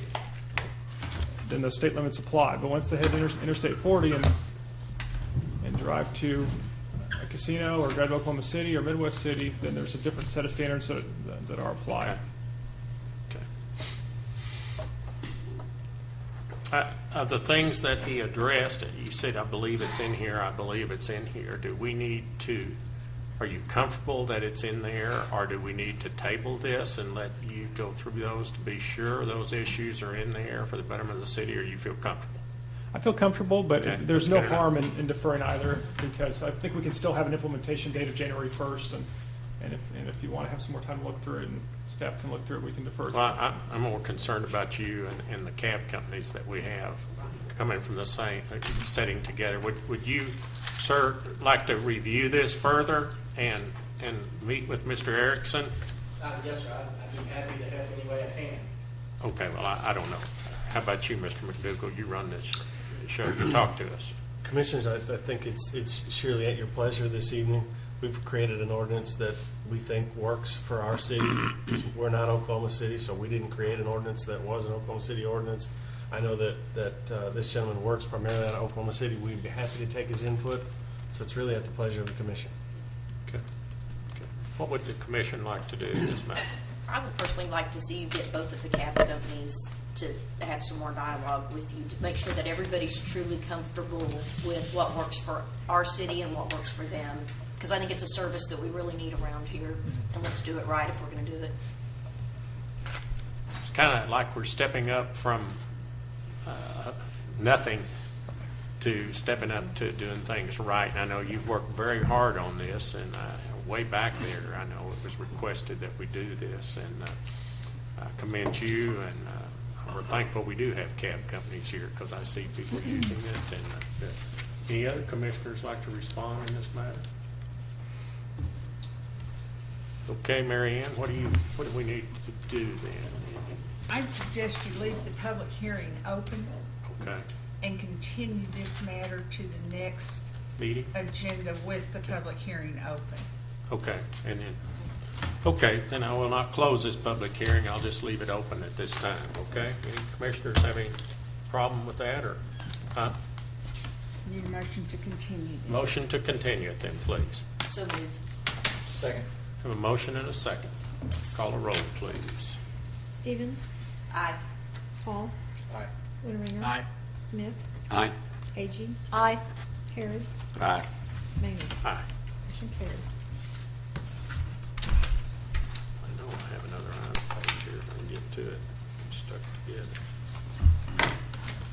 then those state limits apply. But once they hit Interstate 40 and drive to a casino or drive to Oklahoma City or Midwest City, then there's a different set of standards that are applied. Of the things that he addressed, you said, I believe it's in here, I believe it's in here. Do we need to, are you comfortable that it's in there, or do we need to table this and let you go through those to be sure those issues are in there for the betterment of the city, or you feel comfortable? I feel comfortable, but Okay, there's that's no good harm in deferring either, because I think we can still have an implementation date of January 1st, and if you want to have some more time to look through it and staff can look through it, we can defer. Well, I'm more concerned about you and the cab companies that we have coming from the same setting together. Would you, sir, like to review this further and meet with Mr. Erickson? Yes, sir. I'd be happy to help any way I can. Okay, well, I don't know. How about you, Mr. McDougall? You run this show. You talk to us. Commissioners, I think it's surely at your pleasure this evening. We've created an ordinance that we think works for our city. We're not Oklahoma City, so we didn't create an ordinance that was an Oklahoma City ordinance. I know that this gentleman works primarily out of Oklahoma City. We'd be happy to take his input, so it's really at the pleasure of the commission. Okay. What would the commission like to do in this matter? I would personally like to see you get both of the cab companies to have some more dialogue with you to make sure that everybody's truly comfortable with what works for our city and what works for them. Because I think it's a service that we really need around here, and let's do it right if we're going to do it. It's kind of like we're stepping up from nothing to stepping up to doing things right. And I know you've worked very hard on this, and way back there, I know it was requested that we do this, and I commend you, and we're thankful we do have cab companies here because I see people using it. And any other commissioners like to respond in this matter? Okay, Mary Ann, what do we need to do then? I'd suggest you leave the public hearing open Okay. and continue this matter to the next Meeting? agenda with the public hearing open. Okay, and then I will not close this public hearing. I'll just leave it open at this time, okay? Any commissioners have any problem with that, or, Need a motion to continue. motion to continue it then, please. So move. Second. Have a motion and a second. Call a roll, please. Stevens? Aye. Hall? Aye. Winteringer? Aye. Smith? Aye. Agee? Aye. Harrod? Aye. Maynard? Aye. Motion carries. I know I have another item page here, if I can get to it. I'm stuck together.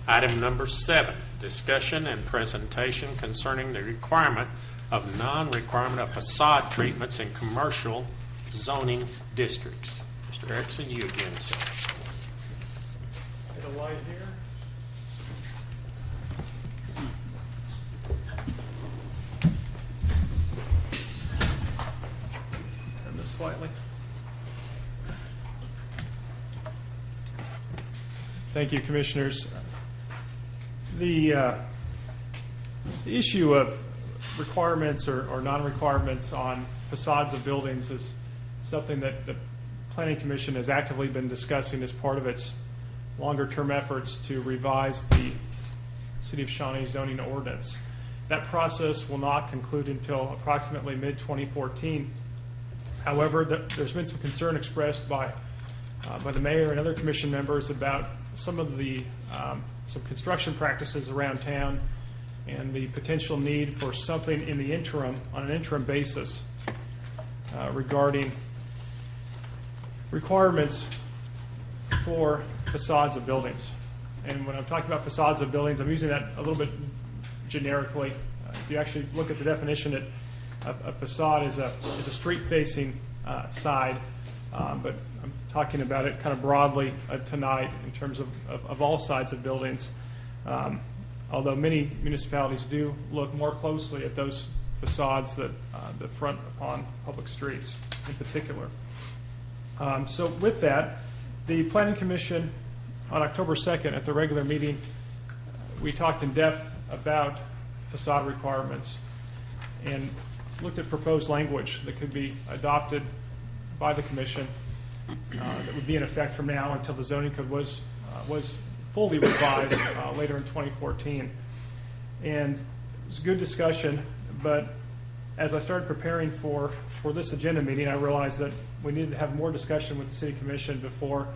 Item number 7, discussion and presentation concerning the requirement of non-requirement of facade treatments in commercial zoning districts. Mr. Erickson, you again, sir. Get a light here. Turn this slightly. Thank you, Commissioners. The issue of requirements or non-requirements on facades of buildings is something that the Planning Commission has actively been discussing as part of its longer-term efforts to revise the City of Shawnee zoning ordinance. That process will not conclude until approximately mid-2014. However, there's been some concern expressed by the mayor and other commission members about some of the some construction practices around town and the potential need for something in the interim, on an interim basis, regarding requirements for facades of buildings. And when I'm talking about facades of buildings, I'm using that a little bit generically. If you actually look at the definition, a facade is a street-facing side, but I'm talking about it kind of broadly tonight in terms of all sides of buildings. Although many municipalities do look more closely at those facades that front upon public streets in particular. So with that, the Planning Commission on October 2nd at the regular meeting, we talked in depth about facade requirements and looked at proposed language that could be adopted by the commission that would be in effect from now until the zoning code was fully revised later in 2014. And it was a good discussion, but as I started preparing for this agenda meeting, I realized that we needed to have more discussion with the City Commission before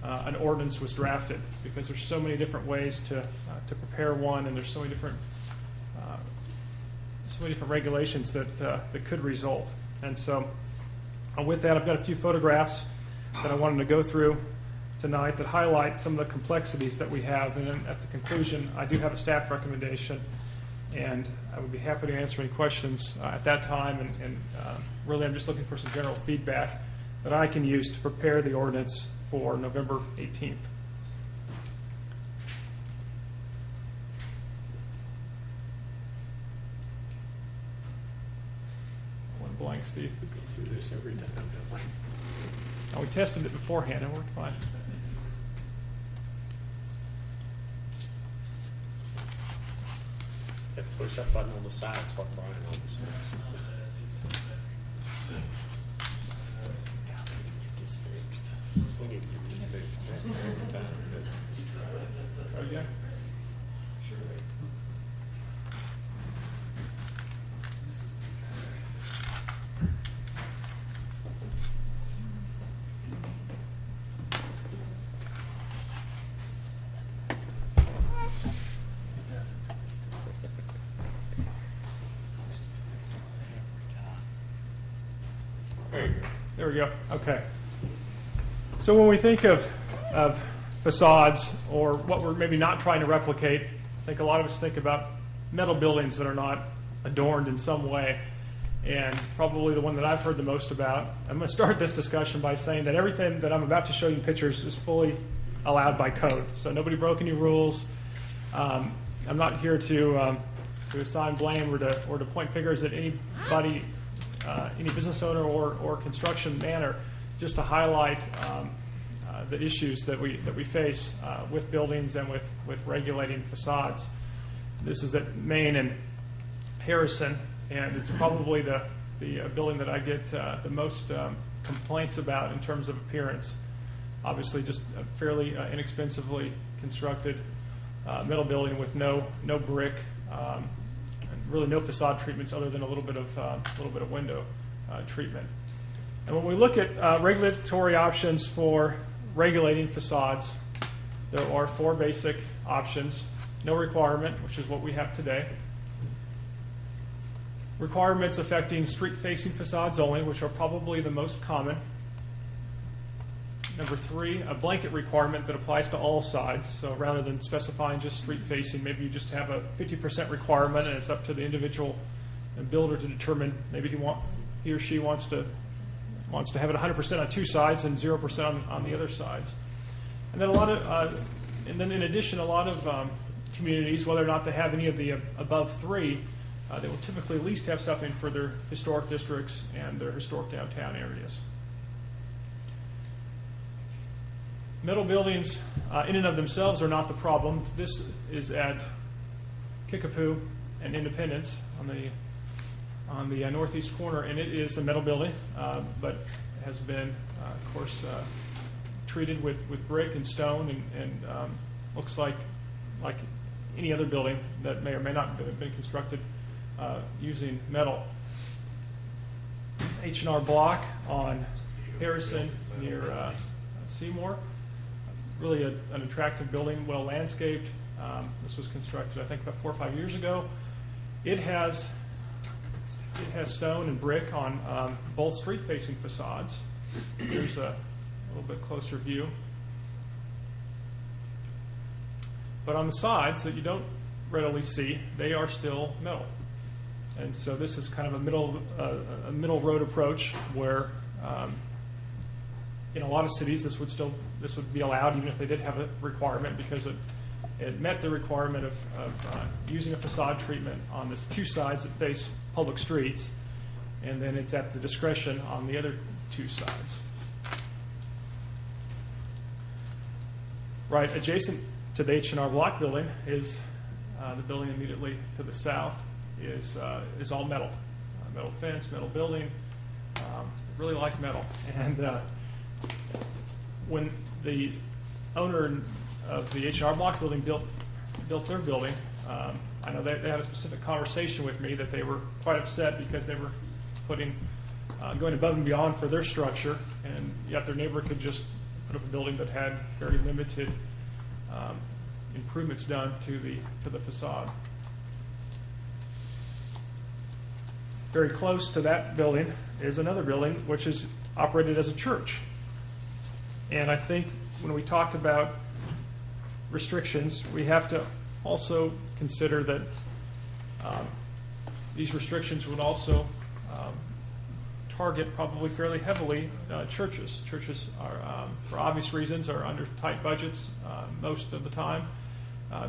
an ordinance was drafted, because there's so many different ways to prepare one, and there's so many different regulations that could result. And so with that, I've got a few photographs that I wanted to go through tonight that highlight some of the complexities that we have. And then at the conclusion, I do have a staff recommendation, and I would be happy to answer any questions at that time. And really, I'm just looking for some general feedback that I can use to prepare the ordinance for November 18th. One blank, Steve. We go through this every time, don't we? Oh, we tested it beforehand. It worked fine. That push-up button on the side is what Brian always says. God, we need to get this fixed. We need to get this fixed. That's every time. Try it again. There we go. Okay. So when we think of facades, or what we're maybe not trying to replicate, I think a lot of us think about metal buildings that are not adorned in some way. And probably the one that I've heard the most about, I'm going to start this discussion by saying that everything that I'm about to show you in pictures is fully allowed by code. So nobody broke any rules. I'm not here to assign blame or to point fingers at anybody, any business owner or construction manner, just to highlight the issues that we face with buildings and with regulating facades. This is at Main and Harrison, and it's probably the building that I get the most complaints about in terms of appearance. Obviously, just a fairly inexpensively constructed metal building with no brick, and really no facade treatments other than a little bit of window treatment. And when we look at regulatory options for regulating facades, there are 4 basic options. No requirement, which is what we have today. Requirements affecting street-facing facades only, which are probably the most common. Number 3, a blanket requirement that applies to all sides. So rather than specifying just street-facing, maybe you just have a 50% requirement, and it's up to the individual builder to determine. Maybe he or she wants to have it 100% on 2 sides and 0% on the other sides. And then in addition, a lot of communities, whether or not they have any of the above 3, they will typically at least have something for their historic districts and their historic downtown areas. Metal buildings in and of themselves are not the problem. This is at Kickapoo and Independence on the northeast corner, and it is a metal building, but has been, of course, treated with brick and stone, and looks like any other building that may or may not have been constructed using metal. H&R Block on Harrison near Seymour. Really an attractive building, well landscaped. This was constructed, I think, about 4 or 5 years ago. It has stone and brick on both street-facing facades. Here's a little bit closer view. But on the sides that you don't readily see, they are still metal. And so this is kind of a middle road approach where in a lot of cities this would be allowed even if they did have a requirement, because it met the requirement of using a facade treatment on the two sides that face public streets, and then it's at the discretion on the other two sides. Right adjacent to the H&R Block building is the building immediately to the south is all metal. Metal fence, metal building. Really like metal. And when the owner of the H&R Block building built their building, I know they had a specific conversation with me that they were quite upset because they were going above and beyond for their structure, and yet their neighbor could just put up a building that had very limited improvements done to the facade. Very close to that building is another building which is operated as a church. And I think when we talk about restrictions, we have to also consider that these restrictions would also target probably fairly heavily churches. Churches are, for obvious reasons, are under tight budgets most of the time.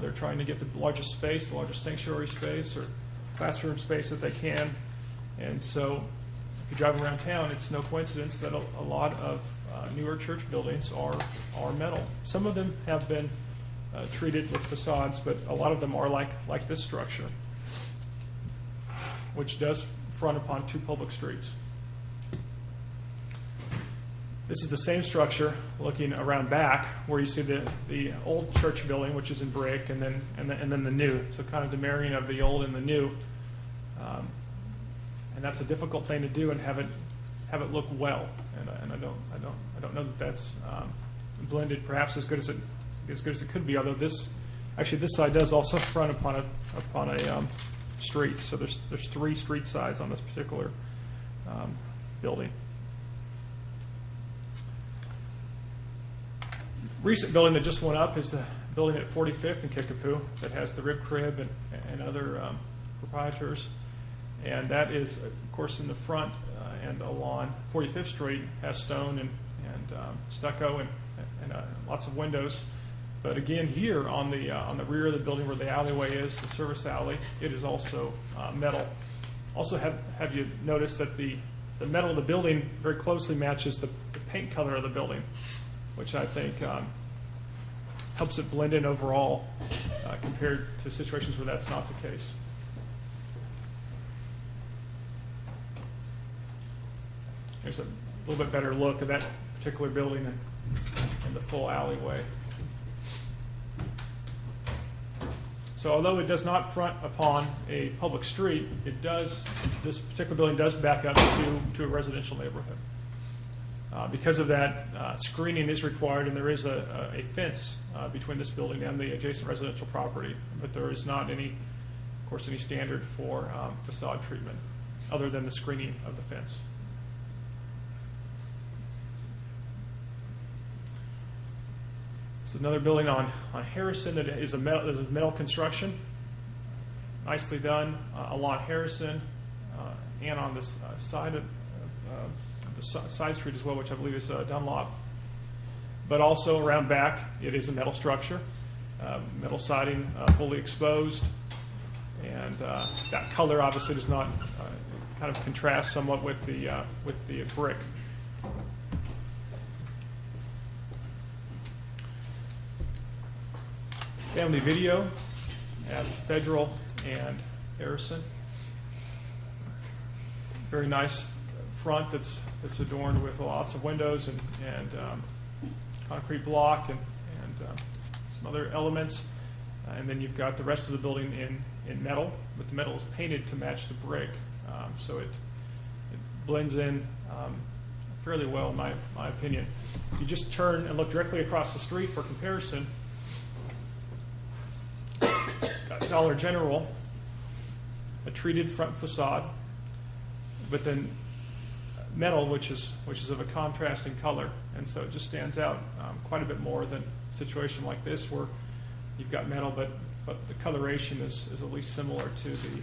They're trying to get the largest space, the largest sanctuary space or classroom space that they can. And so if you drive around town, it's no coincidence that a lot of newer church buildings are metal. Some of them have been treated with facades, but a lot of them are like this structure, which does front upon two public streets. This is the same structure looking around back, where you see the old church building, which is in brick, and then the new. So kind of the marrying of the old and the new. And that's a difficult thing to do and have it look well. And I don't know that that's blended perhaps as good as it could be. Although this side does also front upon a street. So there's three street sides on this particular building. Recent building that just went up is the building at 45th and Kickapoo that has the rib crib and other proprietors. And that is, of course, in the front and along 45th Street has stone and stucco and lots of windows. But again, here on the rear of the building where the alleyway is, the service alley, it is also metal. Also, have you noticed that the metal of the building very closely matches the paint color of the building, which I think helps it blend in overall compared to situations where that's not the case. There's a little bit better look at that particular building and the full alleyway. So although it does not front upon a public street, this particular building does back up to a residential neighborhood. Because of that, screening is required, and there is a fence between this building and the adjacent residential property. But there is not any standard for facade treatment other than the screening of the fence. It's another building on Harrison that is a metal construction, nicely done along Harrison and on this side of the side street as well, which I believe is Dunlop. But also around back, it is a metal structure, metal siding fully exposed, and that color obviously does not kind of contrast somewhat with the brick. Family Video at Federal and Harrison. Very nice front that's adorned with lots of windows and concrete block and some other elements. And then you've got the rest of the building in metal, but the metal is painted to match the brick. So it blends in fairly well in my opinion. If you just turn and look directly across the street for comparison, Dollar General, a treated front facade, but then metal, which is of a contrasting color, and so it just stands out quite a bit more than a situation like this where you've got metal, but the coloration is at least similar to the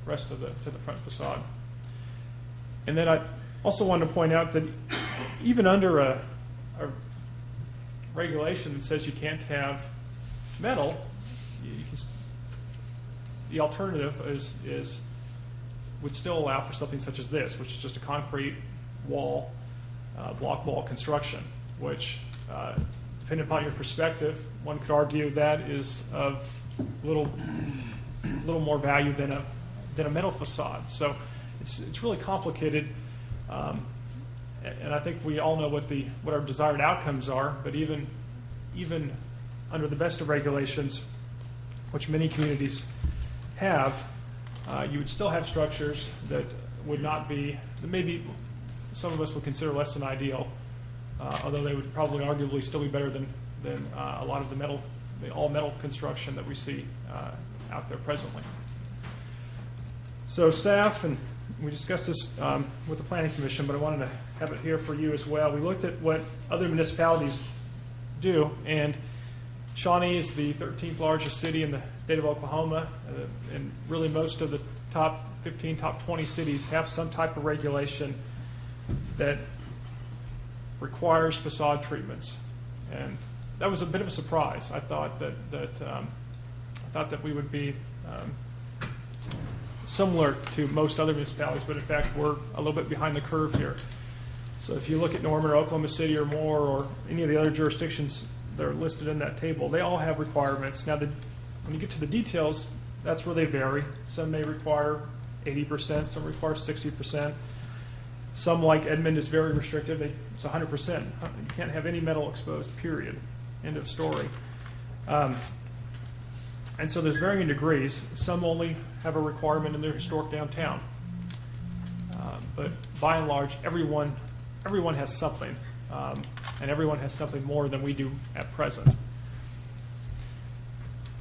rest of the front facade. And then I also wanted to point out that even under a regulation that says you can't have metal, the alternative would still allow for something such as this, which is just a concrete wall, block wall construction, which, depending upon your perspective, one could argue that is of little more value than a metal facade. So it's really complicated, and I think we all know what our desired outcomes are. But even under the best of regulations, which many communities have, you would still have structures that would not be, that maybe some of us would consider less than ideal, although they would probably arguably still be better than a lot of the all metal construction that we see out there presently. So staff, and we discussed this with the Planning Commission, but I wanted to have it here for you as well. We looked at what other municipalities do, and Shawnee is the 13th largest city in the state of Oklahoma, and really most of the top 15, top 20 cities have some type of regulation that requires facade treatments. And that was a bit of a surprise. I thought that we would be similar to most other municipalities, but in fact we're a little bit behind the curve here. So if you look at Norman or Oklahoma City or Moore or any of the other jurisdictions that are listed in that table, they all have requirements. Now, when you get to the details, that's where they vary. Some may require 80%, some require 60%. Some, like Edmond, is very restrictive. It's 100%. You can't have any metal exposed, period. End of story. And so there's varying degrees. Some only have a requirement in their historic downtown. But by and large, everyone has something. And everyone has something more than we do at present.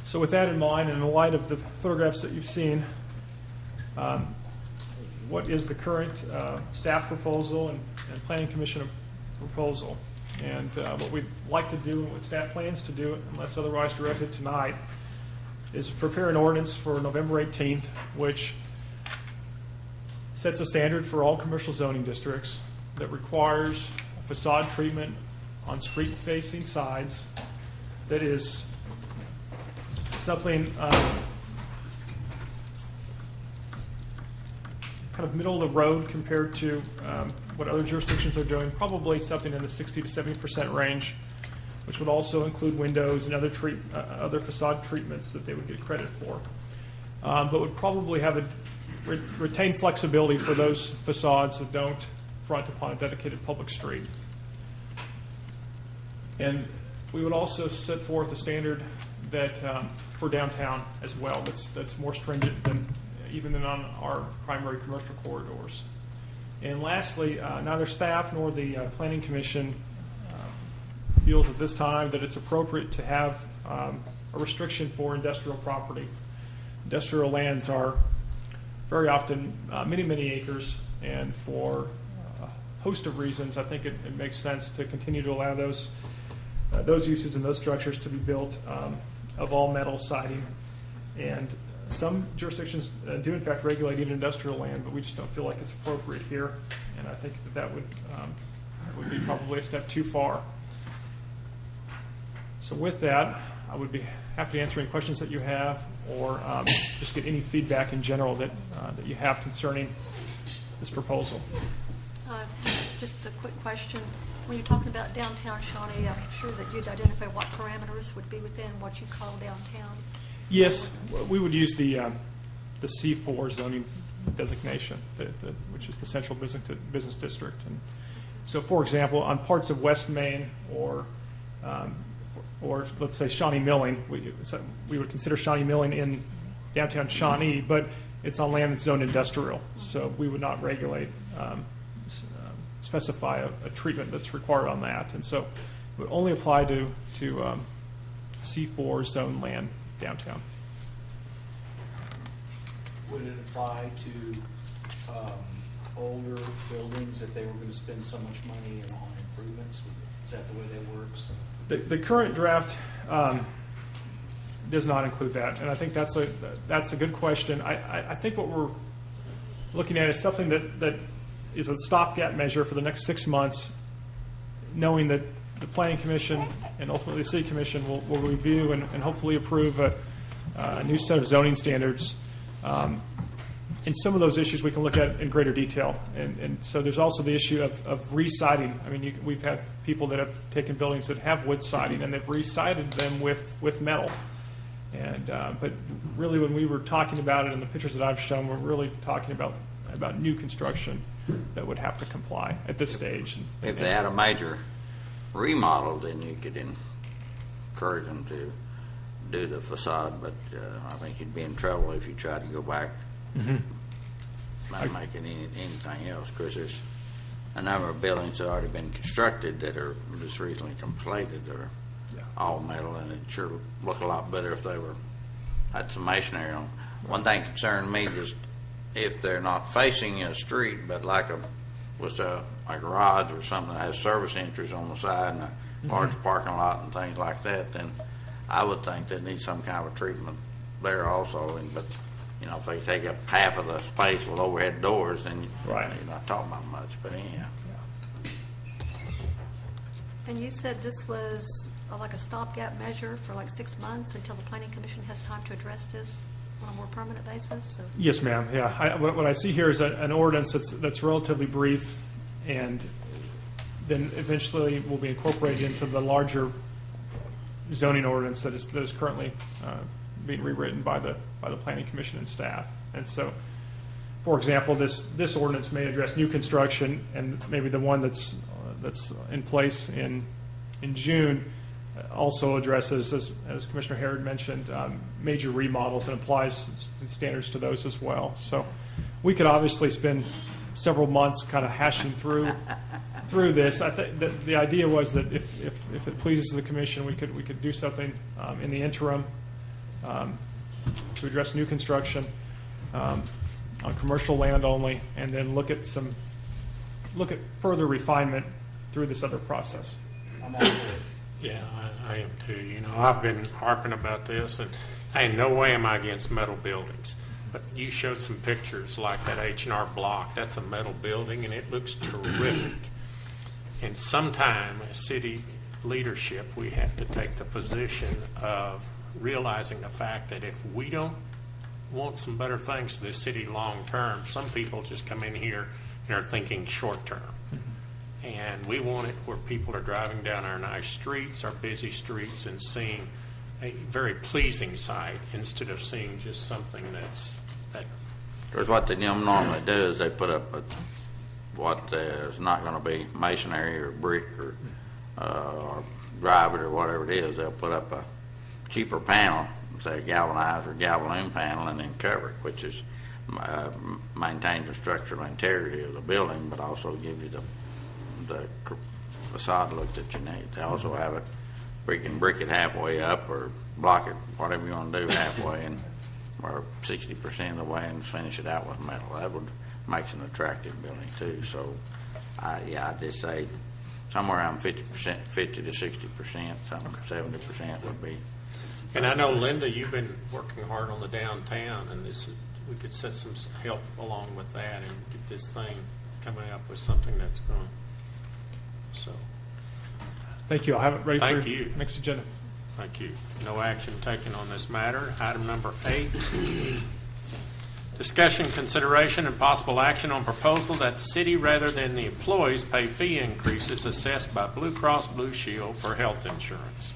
So with that in mind, and in light of the photographs that you've seen, what is the current staff proposal and Planning Commission proposal? And what we'd like to do, and what staff plans to do, unless otherwise directed tonight, is prepare an ordinance for November 18th, which sets a standard for all commercial zoning districts that requires facade treatment on street-facing sides that is something kind of middle of the road compared to what other jurisdictions are doing, probably something in the 60 to 70% range, which would also include windows and other facade treatments that they would get credit for, but would probably have retain flexibility for those facades that don't front upon a dedicated public street. And we would also set forth a standard that for downtown as well that's more stringent than on our primary commercial corridors. And lastly, neither staff nor the Planning Commission feels at this time that it's appropriate to have a restriction for industrial property. Industrial lands are very often many acres, and for a host of reasons, I think it makes sense to continue to allow those uses and those structures to be built of all metal siding. And some jurisdictions do in fact regulate even industrial land, but we just don't feel like it's appropriate here. And I think that would be probably a step too far. So with that, I would be happy to answer any questions that you have, or just get any feedback in general that you have concerning this proposal. Just a quick question. When you're talking about downtown Shawnee, I'm sure that you'd identify what parameters would be within what you call downtown. Yes, we would use the C4 zoning designation, which is the central business district. And so, for example, on parts of West Main or let's say Shawnee Milling, we would consider Shawnee Milling in downtown Shawnee, but it's on land that's zoned industrial. So we would not regulate, specify a treatment that's required on that. And so it would only apply to C4 zone land downtown. Would it apply to older buildings that they were going to spend so much money on improvements? Is that the way that works? The current draft does not include that, and I think that's a good question. I think what we're looking at is something that is a stopgap measure for the next 6 months, knowing that the Planning Commission and ultimately the City Commission will review and hopefully approve a new set of zoning standards. And some of those issues we can look at in greater detail. And so there's also the issue of re-siding. I mean, we've had people that have taken buildings that have wood siding and they've re-sided them with metal. And but really, when we were talking about it in the pictures that I've shown, we're really talking about new construction that would have to comply at this stage. If they had a major remodel, then you could encourage them to do the facade, but I think you'd be in trouble if you tried to go back, not making anything else, because there's a number of buildings that have already been constructed that are just recently completed that are all metal, and it sure look a lot better if they had some masonry on. One thing concerned me is if they're not facing a street, but like a garage or something that has service entries on the side and a large parking lot and things like that, then I would think they need some kind of a treatment there also. But you know, if they take up half of the space with overhead doors, then you're not talking about much. But anyhow. And you said this was like a stopgap measure for like 6 months until the Planning Commission has time to address this on a more permanent basis? So. Yes, ma'am. Yeah. What I see here is an ordinance that's relatively brief, and then eventually will be incorporated into the larger zoning ordinance that is currently being rewritten by the Planning Commission and staff. And so, for example, this ordinance may address new construction, and maybe the one that's in place in June also addresses, as Commissioner Harrod mentioned, major remodels and applies standards to those as well. So we could obviously spend several months kind of hashing through this. I think that the idea was that if it pleases the commission, we could do something in the interim to address new construction on commercial land only, and then look at further refinement through this other process. Yeah, I am too. You know, I've been harping about this, and hey, no way am I against metal buildings. But you showed some pictures like that H&R Block. That's a metal building, and it looks terrific. And sometime, as city leadership, we have to take the position of realizing the fact that if we don't want some better things to this city long term, some people just come in here and are thinking short term. And we want it where people are driving down our nice streets, our busy streets, and seeing a very pleasing sight instead of seeing just something that's that. Because what they normally do is they put up what is not going to be masonry or brick or drive it or whatever it is. They'll put up a cheaper panel, say a galvanized or galvanum panel, and then cover it, which is maintains the structural integrity of the building, but also gives you the facade look that you need. They also have it, we can brick it halfway up or block it, whatever you want to do, halfway, and or 60% of the way, and finish it out with metal. That would makes an attractive building too. So, I just say somewhere around 50%, 50 to 60%, some 70% would be. And I know, Linda, you've been working hard on the downtown, and we could set some help along with that and get this thing coming up with something that's going. So, thank you. I'll have it ready thank for you. Next agenda. Thank you. No action taken on this matter. Item number 8. Discussion, consideration, and possible action on proposal that the city, rather than the employees, pay fee increases assessed by Blue Cross Blue Shield for health insurance.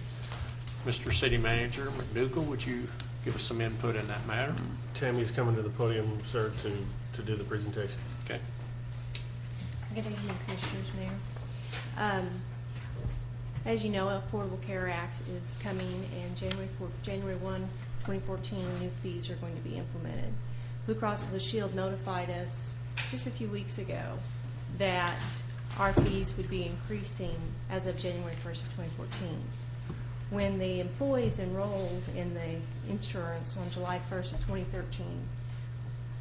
Mr. City Manager McDougall, would you give us some input in that matter? Tammy's coming to the podium, sir, to do the presentation. Okay. Good evening, Commissioners, Mayor. As you know, Affordable Care Act is coming, and January 1, 2014, new fees are going to be implemented. Blue Cross Blue Shield notified us just a few weeks ago that our fees would be increasing as of January 1st of 2014. When the employees enrolled in the insurance on July 1st of 2013,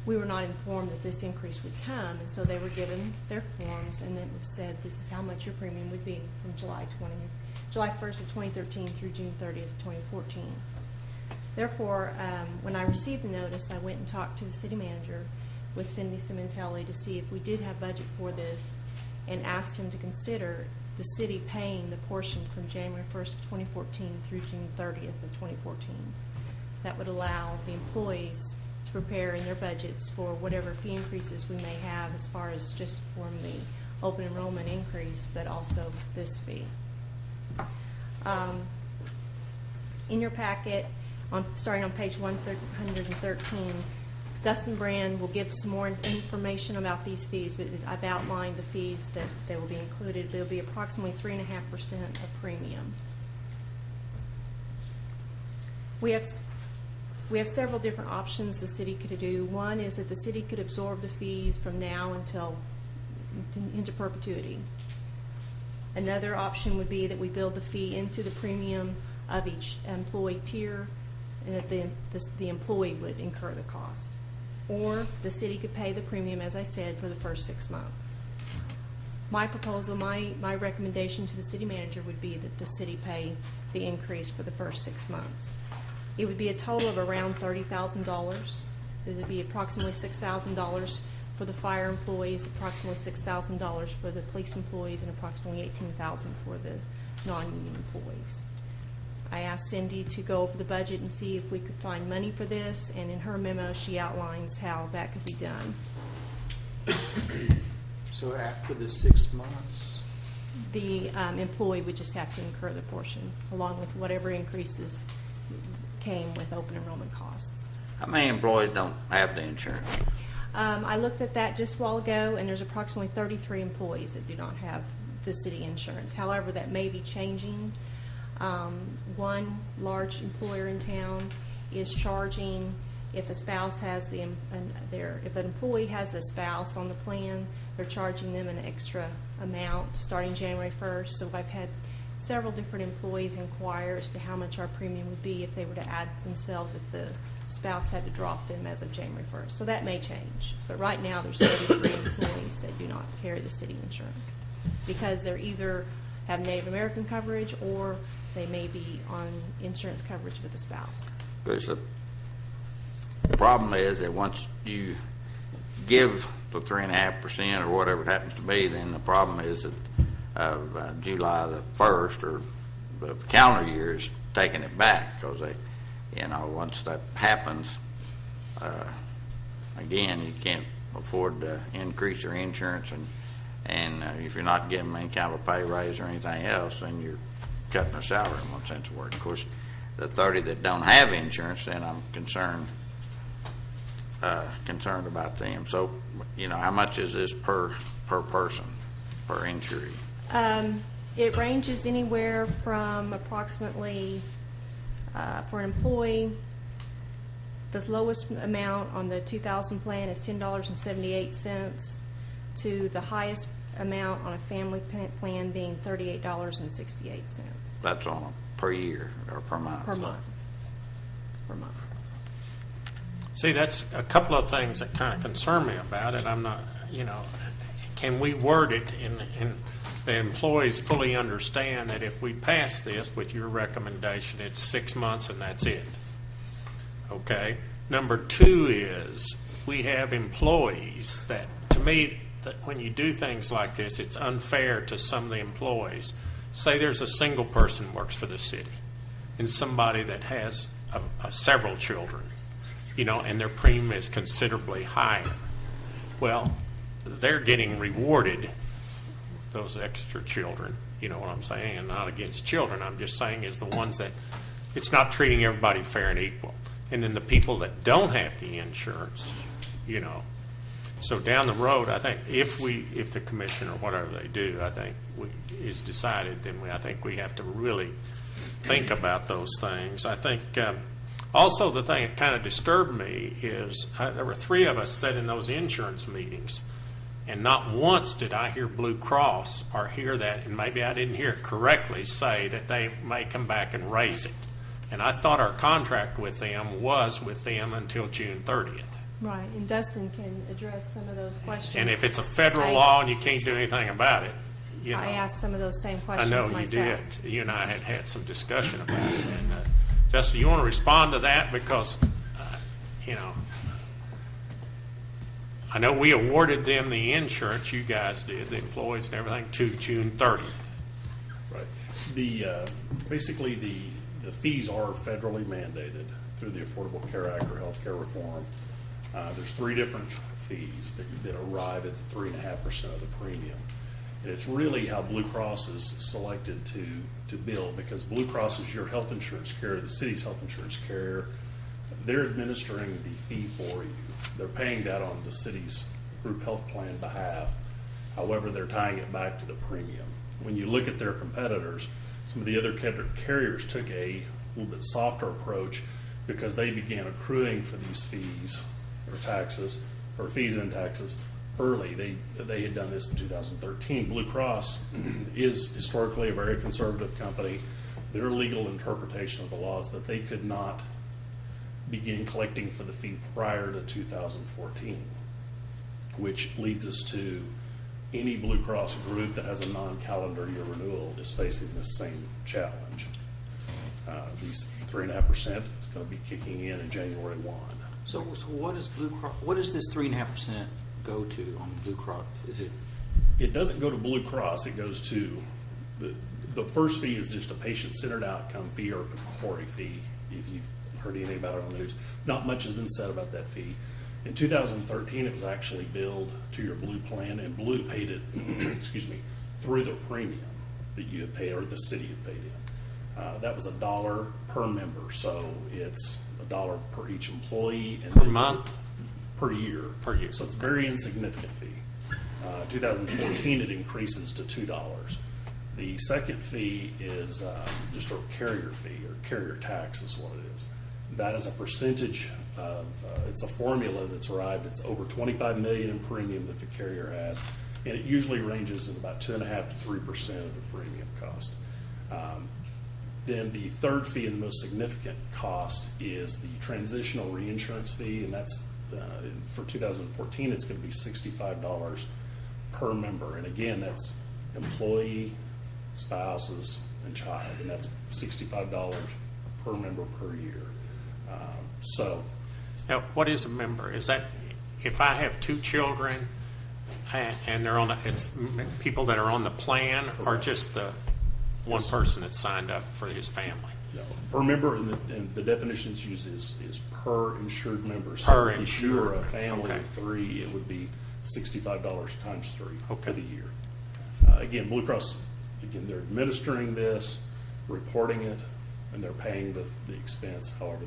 we were not informed that this increase would come, and so they were given their forms, and it was said this is how much your premium would be from July 1st of 2013 through June 30th of 2014. Therefore, when I received the notice, I went and talked to the city manager with Cindy Cimentelli to see if we did have budget for this, and asked him to consider the city paying the portion from January 1st of 2014 through June 30th of 2014. That would allow the employees to prepare in their budgets for whatever fee increases we may have as far as just from the open enrollment increase, but also this fee. In your packet, starting on page 113, Dustin Brand will give some more information about these fees, but I've outlined the fees that they will be included. They'll be approximately 3.5% of premium. We have several different options the city could do. One is that the city could absorb the fees from now until into perpetuity. Another option would be that we build the fee into the premium of each employee tier, and that the employee would incur the cost. Or the city could pay the premium, as I said, for the first 6 months. My proposal, my recommendation to the city manager would be that the city pay the increase for the first 6 months. It would be a total of around $30,000. It would be approximately $6,000 for the fire employees, approximately $6,000 for the police employees, and approximately $18,000 for the non-union employees. I asked Cindy to go over the budget and see if we could find money for this, and in her memo she outlines how that could be done. So after the 6 months? The employee would just have to incur the portion, along with whatever increases came with open enrollment costs. How many employees don't have the insurance? I looked at that just a while ago, and there's approximately 33 employees that do not have the city insurance. However, that may be changing. One large employer in town is charging, if a spouse has if an employee has a spouse on the plan, they're charging them an extra amount starting January 1st. So I've had several different employees inquire as to how much our premium would be if they were to add themselves if the spouse had to drop them as of January 1st. So that may change. But right now there's 33 employees that do not carry the city insurance because they're either have Native American coverage or they may be on insurance coverage with a spouse. Because the problem is that once you give the 3.5% or whatever it happens to be, then the problem is that July the 1st or the calendar year is taking it back because they, once that happens, again, you can't afford to increase your insurance, and if you're not giving them any kind of a pay raise or anything else, then you're cutting their salary in one sense of word. Of course, the 30 that don't have insurance, then I'm concerned about them. So, how much is this per person, per injury? It ranges anywhere from approximately, for an employee, the lowest amount on the 2000 plan is $10.78 to the highest amount on a family plan being $38.68. That's on a per year or per month? Per month. It's per month. See, that's a couple of things that kind of concern me about it. I'm not, can we word it and the employees fully understand that if we pass this with your recommendation, it's 6 months and that's it? Okay. Number two is we have employees that, to me, that when you do things like this, it's unfair to some of the employees. Say there's a single person who works for the city and somebody that has several children, and their premium is considerably higher. Well, they're getting rewarded, those extra children, you know what I'm saying, and not against children. I'm just saying is the ones that it's not treating everybody fair and equal. And then the people that don't have the insurance, So down the road, I think if the commission or whatever they do, I think is decided, then I think we have to really think about those things. I think also the thing that kind of disturbed me is there were 3 of us sat in those insurance meetings, and not once did I hear Blue Cross or hear that, and maybe I didn't hear it correctly, say that they may come back and raise it. And I thought our contract with them was with them until June 30th. Right, and Dustin can address some of those questions. And if it's a federal law and you can't do anything about it, I asked some of those same questions I know myself. you did. You and I had some discussion about it. And Justin, you want to respond to that? Because, I know we awarded them the insurance, you guys did, the employees and everything, to June 30th. Right. Basically, the fees are federally mandated through the Affordable Care Act or Healthcare Reform. There's 3 different fees that arrive at the 3.5% of the premium. And it's really how Blue Cross is selected to bill, because Blue Cross is your health insurance carrier, the city's health insurance carrier. They're administering the fee for you. They're paying that on the city's group health plan behalf. However, they're tying it back to the premium. When you look at their competitors, some of the other carriers took a little bit softer approach because they began accruing for these fees or taxes, or fees and taxes, early. They had done this in 2013. Blue Cross is historically a very conservative company. Their legal interpretation of the law is that they could not begin collecting for the fee prior to 2014, which leads us to any Blue Cross group that has a non-calendar year renewal is facing this same challenge. These 3.5% is going to be kicking in January 1. So what is Blue Cross? What does this 3.5% go to on Blue Cross? Is it? It doesn't go to Blue Cross. It goes to the first fee is just a patient-centered outcome fee or a PCORI fee. If you've heard anything about it on the news, not much has been said about that fee. In 2013, it was actually billed to your Blue plan, and Blue paid it, excuse me, through the premium that you had paid or the city had paid in. That was $1 per member, so it's $1 per each employee and Per month? per year. Per year. So it's a very insignificant fee. 2014, it increases to $2. The second fee is just a carrier fee, or carrier tax is what it is. That is a percentage of, it's a formula that's arrived, it's over $25 million in premium that the carrier has, and it usually ranges at about 2.5% to 3% of the premium cost. Then the third fee and the most significant cost is the transitional reinsurance fee, and that's for 2014, it's going to be $65 per member. And again, that's employee, spouses, and child, and that's $65 per member per year. So, now, what is a member? Is that if I have 2 children and they're on it's people that are on the plan, or just the one person that's signed up for his family? no, per member, and the definition it's used is per insured member. So Per if you were a insured, family okay. of 3, it would be $65 times 3 for Okay. the year. Again, Blue Cross, again, they're administering this, reporting it, and they're paying the expense. However,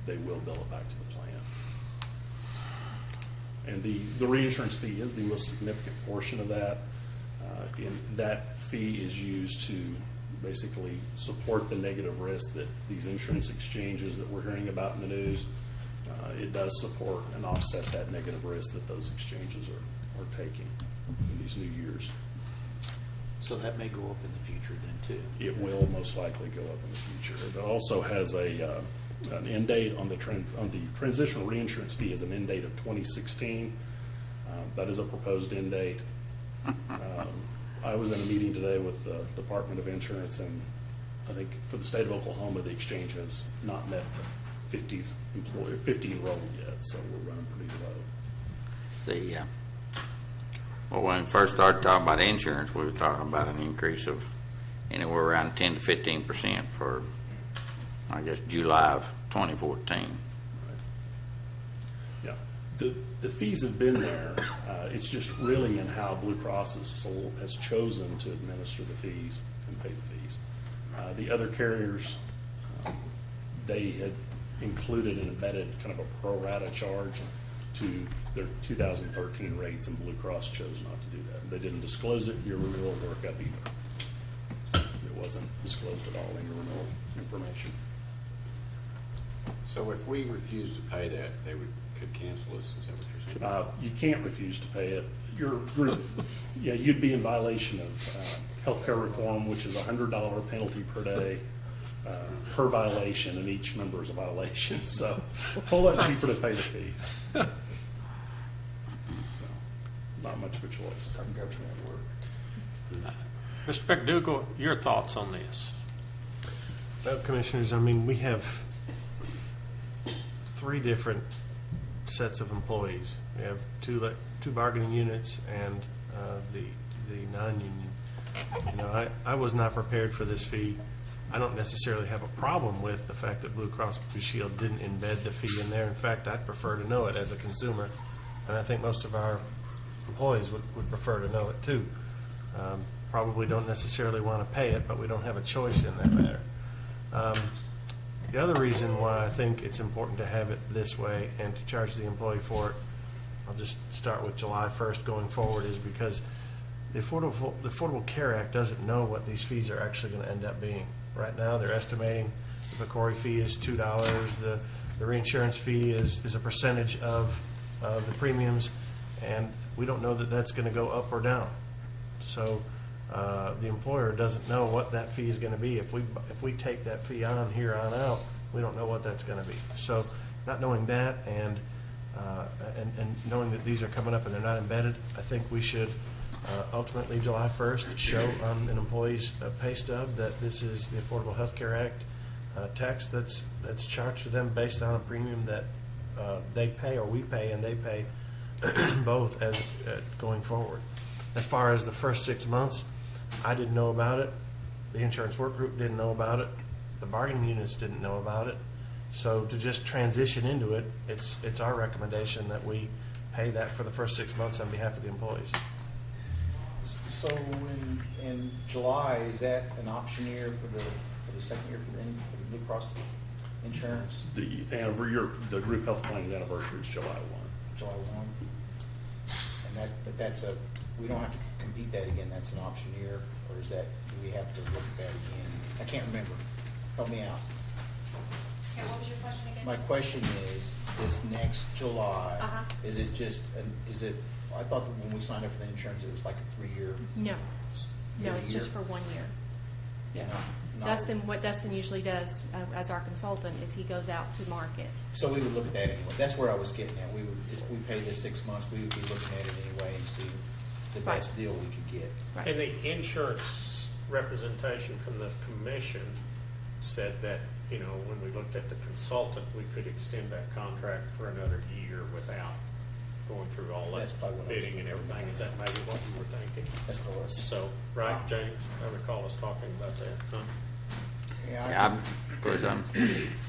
they will bill it back to the plan. And the reinsurance fee is the most significant portion of that. And that fee is used to basically support the negative risk that these insurance exchanges that we're hearing about in the news, it does support and offset that negative risk that those exchanges are taking in these new years. So that may go up in the future then too. It will most likely go up in the future. It also has an end date on the transitional reinsurance fee is an end date of 2016. That is a proposed end date. I was in a meeting today with the Department of Insurance, and I think for the state of Oklahoma, the exchange has not met 50 enrolled yet, so we're running pretty low. Well, when we first started talking about insurance, we were talking about an increase of anywhere around 10 to 15% for, I guess, July of 2014. Yeah, the fees have been there. It's just really in how Blue Cross has chosen to administer the fees and pay the fees. The other carriers, they had included and embedded kind of a pro rata charge to their 2013 rates, and Blue Cross chose not to do that. They didn't disclose it in your renewal workup either. It wasn't disclosed at all in your renewal information. So if we refuse to pay that, they could cancel us, is that what you're saying? You can't refuse to pay it. Your group, yeah, you'd be in violation of healthcare reform, which is a $100 penalty per day per violation, and each member is a violation. So a whole lot cheaper to pay the fees. So, not much of a choice. Mr. McDougall, your thoughts on this? Well, Commissioners, I mean, we have 3 different sets of employees. We have two bargaining units and the non-union You know, I was not prepared for this fee. I don't necessarily have a problem with the fact that Blue Cross Blue Shield didn't embed the fee in there. In fact, I'd prefer to know it as a consumer, and I think most of our employees would prefer to know it too. Probably don't necessarily want to pay it, but we don't have a choice in that matter. The other reason why I think it's important to have it this way and to charge the employee for it, I'll just start with July 1st going forward, is because the Affordable Care Act doesn't know what these fees are actually going to end up being. Right now, they're estimating the PCORI fee is $2, the reinsurance fee is a percentage of the premiums, and we don't know that that's going to go up or down. So the employer doesn't know what that fee is going to be. If we take that fee on here on out, we don't know what that's going to be. So not knowing that and knowing that these are coming up and they're not embedded, I think we should ultimately July 1st show on an employee's pay stub that this is the Affordable Health Care Act tax that's charged to them based on a premium that they pay or we pay and they pay both as going forward. As far as the first 6 months, I didn't know about it. The insurance work group didn't know about it. The bargaining units didn't know about it. So to just transition into it, it's our recommendation that we pay that for the first 6 months on behalf of the employees. So in July, is that an option year for the second year for the Blue Cross insurance? The group health plan's anniversary is July 1. July 1? And that's we don't have to compete that again, that's an option year, or is that, do we have to look at that again? I can't remember. Help me out. What was your question again? My question is, this next July, is it just, I thought that when we signed up for the insurance, it was like a 3-year. No, it's just for 1 year. Yes. What Dustin usually does as our consultant is he goes out to market. So we would look at that anyway. That's where I was getting at. If we pay this 6 months, we would be looking at it anyway and see the best deal we could get. And the insurance representation from the commission said that, when we looked at the consultant, we could extend that contract for another year without going through all that bidding and everything. Is that maybe what you were thinking? That's what I was thinking. So, right, James? I recall us talking about that. Huh? Yeah, Because I'm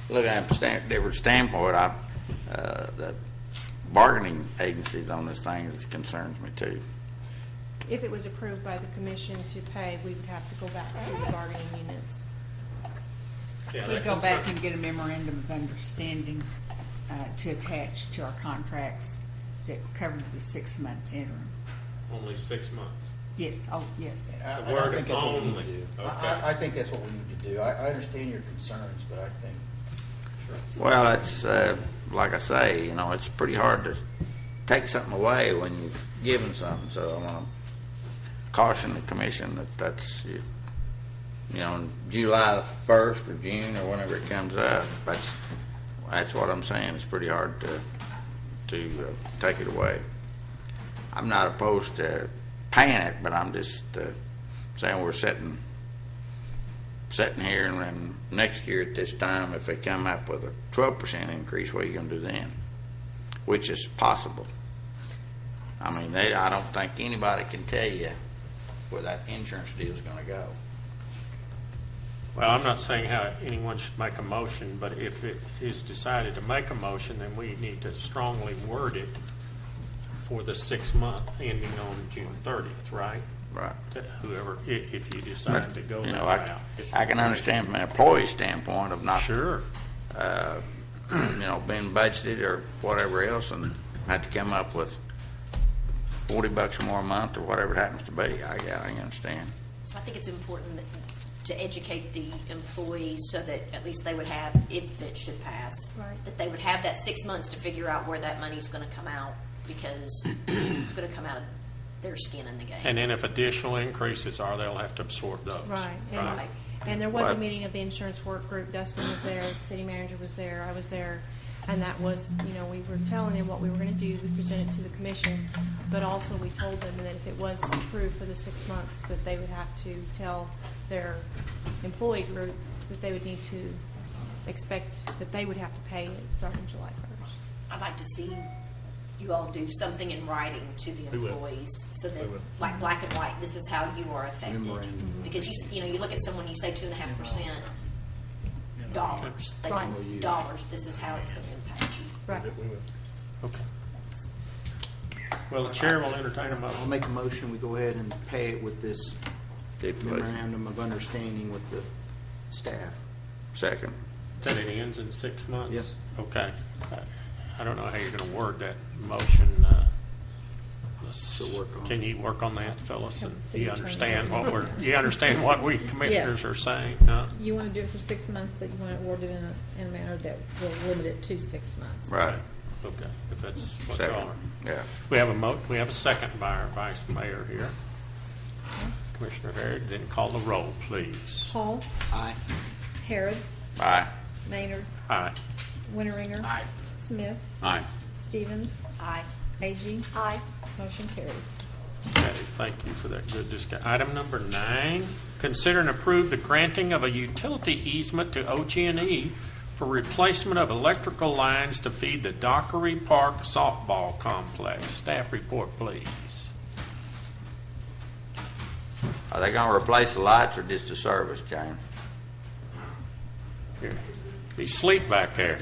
looking at a different standpoint. The bargaining agencies on this thing concerns me too. If it was approved by the commission to pay, we would have to go back to the bargaining units. We'd go back and get a memorandum of understanding to attach to our contracts that covered the 6 months interim. Only 6 months. Yes, yes. I word think that's what we need only. to do. Okay. I think that's what we need to do. I understand your concerns, but I think. Well, it's like I say, it's pretty hard to take something away when you've given something. So I want to caution the commission that's July 1st or June or whenever it comes up. That's what I'm saying. It's pretty hard to take it away. I'm not opposed to paying it, but I'm just saying we're sitting here, and then next year at this time, if they come up with a 12% increase, what are you going to do then? Which is possible. I mean, I don't think anybody can tell you where that insurance deal is going to go. Well, I'm not saying how anyone should make a motion, but if it is decided to make a motion, then we need to strongly word it for the 6 month ending on June 30th, right? Right. Whoever, if you decide to go that route. I can understand from an employee standpoint of not, Sure. being budgeted or whatever else, and had to come up with $40 more a month or whatever it happens to be. I understand. So I think it's important to educate the employees so that at least they would have, if it should pass, that they would have that 6 months to figure out where that money's going to come out, because it's going to come out of their skin in the game. And then if additional increases are, they'll have to absorb those. Right. And there was a meeting of the insurance work group. Dustin was there, the city manager was there, I was there. And that was, we were telling them what we were going to do. We presented to the commission, but also we told them that if it was approved for the 6 months, that they would have to tell their employee group that they would need to expect that they would have to pay it starting July 1st. I'd like to see you all do something in writing to the We will. employees, so that, We will. like black and white, this is how you are affected. Memorandum. Because you know, you look at someone, you say 2.5% dollars, they Right. can, dollars, this is how it's gonna impact you. Right. Okay. Well, the chair will entertain a I'll motion. make a motion, we go ahead and pay it with this Stipulation. memorandum of understanding with the staff. Second. That it ends in 6 months? Yes. Okay. I don't know how you're gonna word that motion. She'll work on it. Can you work on that, Phyllis? And Have the city you attorney understand work what on we're, it. you understand what we commissioners Yes. are saying? You want to do it for 6 months, but you want to award it in a manner that will limit it to 6 months. Right. Okay, if that's what Second. y'all are. Yeah. We have a second by our vice mayor here. Commissioner Harrod, then call the roll, please. Hall, Aye. Harrod, Aye. Maynard, Aye. Winteringer. Aye. Smith, Aye. Stevens, Aye. AG. Aye. Motion carries. Okay, thank you for that good discussion. Item number 9, consider and approve the granting of a utility easement to OG&E for replacement of electrical lines to feed the Dockery Park softball complex. Staff report, please. Are they gonna replace the lights or just the service, James? Here. Be asleep back there.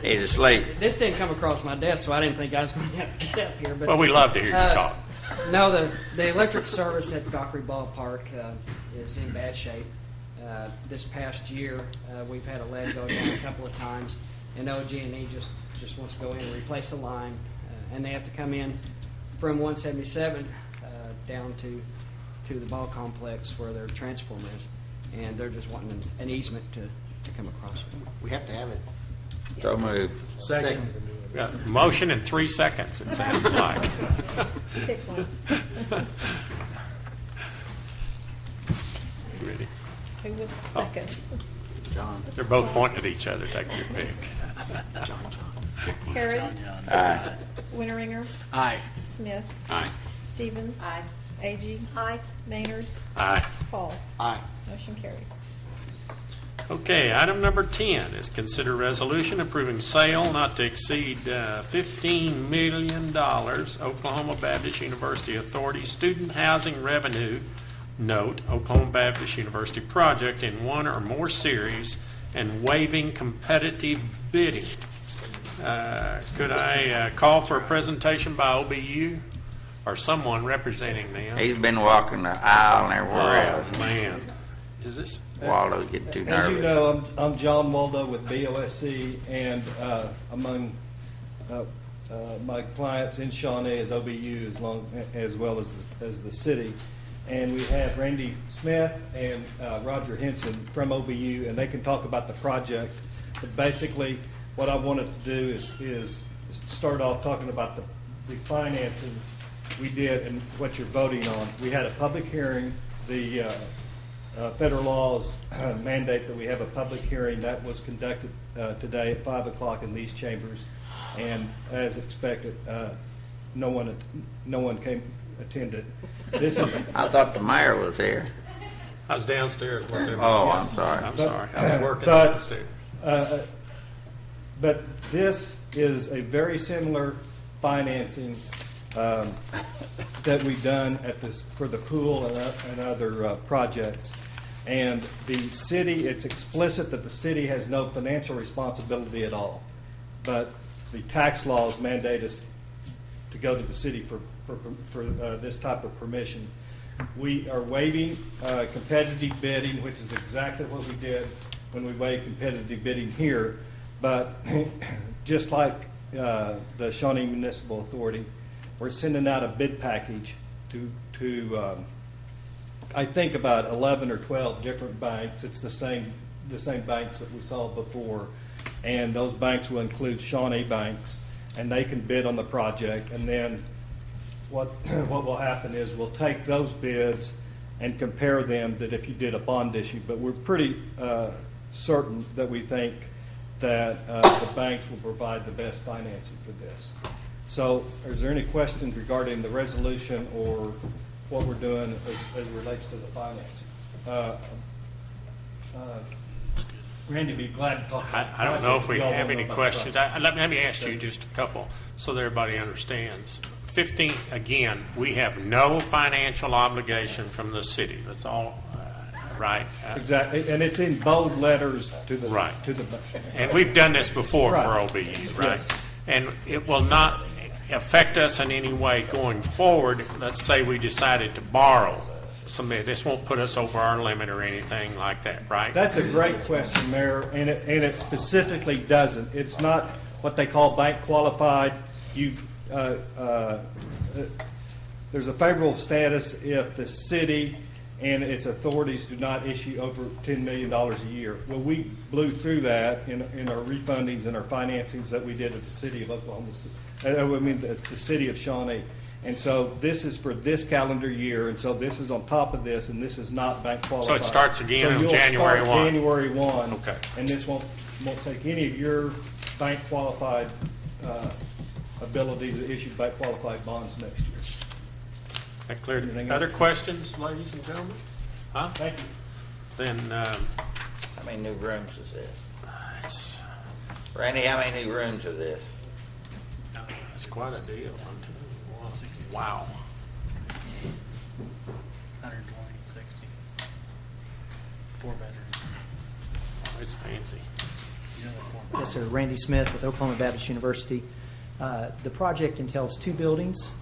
He's asleep. This didn't come across my desk, so I didn't think I was going to have to get up here. But Well, we love to hear you talk. No, the electric service at Dockery Ballpark is in bad shape. This past year, we've had a lead go down a couple of times, and OG&E just wants to go in and replace the line, and they have to come in from 177 down to the ball complex where their transformer is, and they're just wanting an easement to come across. We have to have it. So moved. Second. Got a motion in 3 seconds, it sounds like. Pick one. Ready? Who was second? John. They're both pointing at each other. Take your pick. John. Harrod, Aye. Winteringer, Aye. Smith, Aye. Stevens, Aye. AG. Aye. Maynard, Aye. Hall. Aye. Motion carries. Okay, item number 10 is consider resolution approving sale not to exceed $15 million Oklahoma Baptist University Authority Student Housing Revenue Note, Oklahoma Baptist University project in one or more series and waiving competitive bidding. Could I call for a presentation by OBU or someone representing them? He's been walking the aisle and everywhere Oh, else. man. Is this? Waldo's getting too nervous. As you know, I'm John Waldo with BOSC, and among my clients in Shawnee is OBU, as well as the city. And we have Randy Smith and Roger Henson from OBU, and they can talk about the project. But basically, what I wanted to do is start off talking about the financing we did and what you're voting on. We had a public hearing. The federal laws mandate that we have a public hearing. That was conducted today at 5 o'clock in these chambers, and as expected, no one came attended. This is. I thought the mayor was here. I was downstairs with them. Oh, I'm sorry. I'm sorry. I was working But- downstairs. But this is a very similar financing that we've done at this for the pool and other projects. And the city, it's explicit that the city has no financial responsibility at all. But the tax laws mandate us to go to the city for this type of permission. We are waiving competitive bidding, which is exactly what we did when we waived competitive bidding here. But just like the Shawnee Municipal Authority, we're sending out a bid package to I think about 11 or 12 different banks. It's the same banks that we saw before, and those banks will include Shawnee banks, and they can bid on the project. And then what will happen is we'll take those bids and compare them that if you did a bond issue. But we're pretty certain that we think that the banks will provide the best financing for this. So is there any questions regarding the resolution or what we're doing as it relates to the financing? Randy, be glad to talk about the I don't know if we project. have Y'all any know about the questions. project. Let me ask you just a couple so that everybody understands. 15, again, we have no financial obligation from the city. That's all, right? Exactly, and it's in bold letters to the, Right. to the. And we've done this before Right. for OBU, right? Yes. And it will not affect us in any way going forward. Let's say we decided to borrow somebody. This won't put us over our limit or anything like that, right? That's a great question, Mayor, and it specifically doesn't. It's not what they call bank qualified. There's a favorable status if the city and its authorities do not issue over $10 million a year. Well, we blew through that in our refundings and our financings that we did at the city of Oklahoma, the city of Shawnee. And so this is for this calendar year, and so this is on top of this, and this is not bank qualified. So it starts again So on you'll January start 1. January 1. Okay. And this won't take any of your bank qualified ability to issue bank qualified bonds next year. That cleared Anything it. else? Other questions, ladies and gentlemen? Huh? Thank you. Then, How many new rooms is this? Randy, how many new rooms are this? it's quite a deal. Wow. 120, 60, 4 bedrooms. It's fancy. Yes, sir. Randy Smith with Oklahoma Baptist University. The project entails 2 buildings.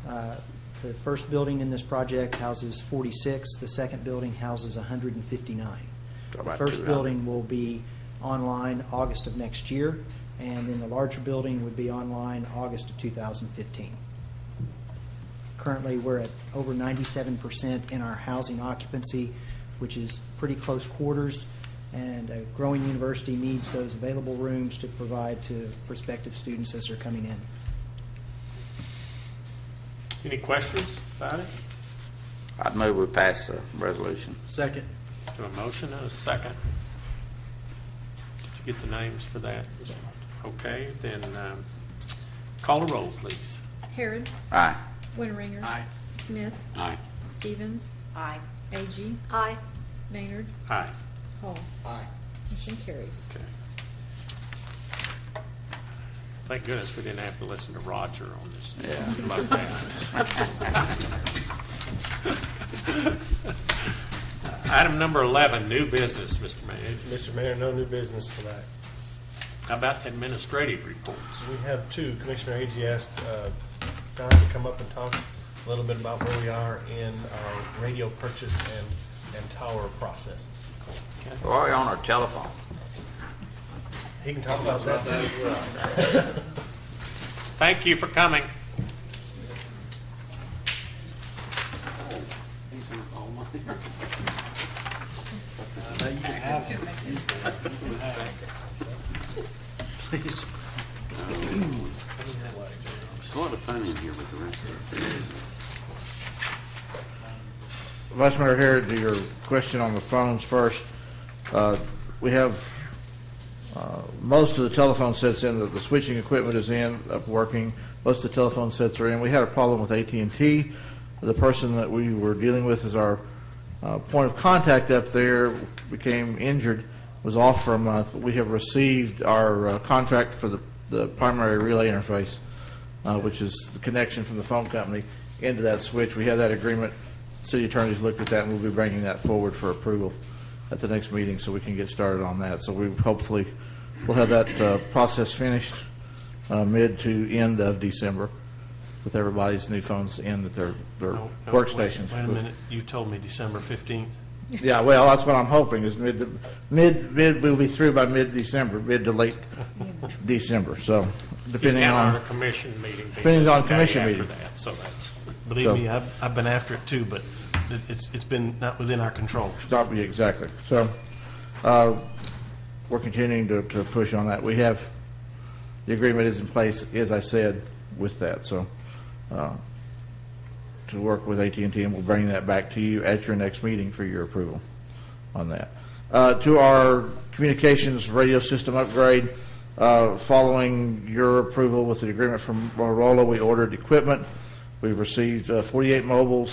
The first building in this project houses 46. The second building houses 159. The first building will be online August of next year, and then the larger building would be online August of 2015. Currently, we're at over 97% in our housing occupancy, which is pretty close quarters, and a growing university needs those available rooms to provide to prospective students as they're coming in. Any questions about it? I'd move we pass the resolution. Second. Do a motion and a second. Did you get the names for that? Okay, then call a roll, please. Harrod. Aye. Winteringer. Aye. Smith. Aye. Stevens. Aye. Agee. Aye. Maynard. Aye. Hall. Aye. Motion carries. Okay. Thank goodness we didn't have to listen to Roger on this. Yeah. Like that. Item number 11, new business, Mr. Mayor. Mr. Mayor, no new business tonight. How about administrative reports? We have 2. Commissioner Agee asked Don to come up and talk a little bit about where we are in our radio purchase and tower process. While we're on our telephone, He can talk about that as well. Thank you for coming. Please. It's a lot of fun in here with the rest of it. Vice Mayor Harrod, to your question on the phones first, we have most of the telephone sets in, the switching equipment is in, up working. Most of the telephone sets are in. We had a problem with AT&T. The person that we were dealing with as our point of contact up there became injured, was off for a month. But we have received our contract for the primary relay interface, which is the connection from the phone company into that switch. We have that agreement. City attorneys looked at that, and we'll be bringing that forward for approval at the next meeting so we can get started on that. So we hopefully will have that process finished mid to end of December with everybody's new phones in at their workstations. Wait a minute, you told me December 15th. Yeah, well, that's what I'm hoping is mid we'll be through by mid-December, mid to late December. So depending He's got on our commission meeting. depending on the day commission after meeting. that, so that's. Believe me, I've been after it too, but it's been not within our control. Not be exactly. So we're continuing to push on that. We have the agreement is in place, as I said, with that. So to work with AT&T, and we'll bring that back to you at your next meeting for your approval on that. To our communications radio system upgrade, following your approval with the agreement from Motorola, we ordered equipment. We've received 48 mobile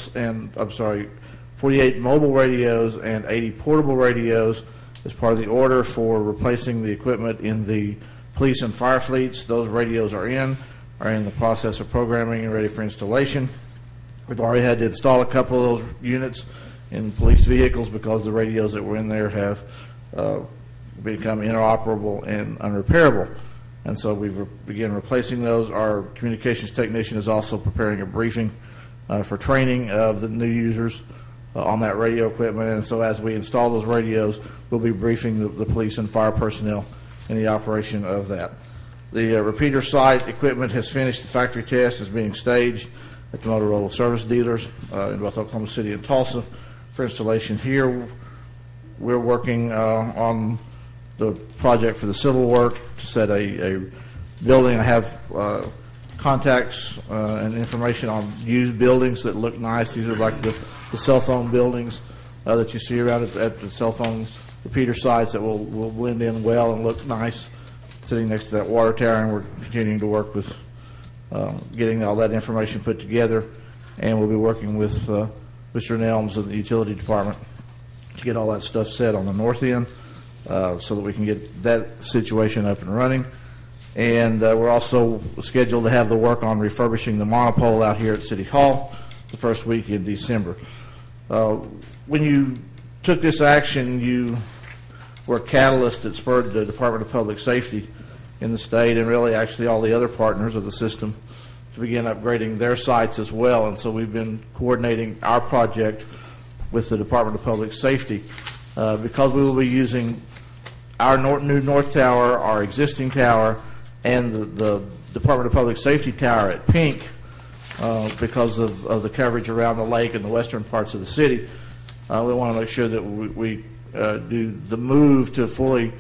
radios and 80 portable radios, as part of the order for replacing the equipment in the police and fire fleets. Those radios are in the process of programming and ready for installation. We've already had to install a couple of those units in police vehicles because the radios that were in there have become inoperable and unrepairable. And so we've begun replacing those. Our communications technician is also preparing a briefing for training of the new users on that radio equipment. And so as we install those radios, we'll be briefing the police and fire personnel in the operation of that. The repeater site equipment has finished the factory test, is being staged at the Motorola service dealers in both Oklahoma City and Tulsa for installation here. We're working on the project for the civil work to set a building. I have contacts and information on used buildings that look nice. These are like the cell phone buildings that you see around at the cell phone repeater sites that will blend in well and look nice sitting next to that water tower, and we're continuing to work with getting all that information put together, and we'll be working with Mr. Nelms of the utility department to get all that stuff set on the north end so that we can get that situation up and running. And we're also scheduled to have the work on refurbishing the monopole out here at City Hall the first week in December. When you took this action, you were a catalyst that spurred the Department of Public Safety in the state, and really actually all the other partners of the system, to begin upgrading their sites as well. And so we've been coordinating our project with the Department of Public Safety because we will be using our new North Tower, our existing tower, and the Department of Public Safety tower at Pink because of the coverage around the lake and the western parts of the city. We want to make sure that we do the move to fully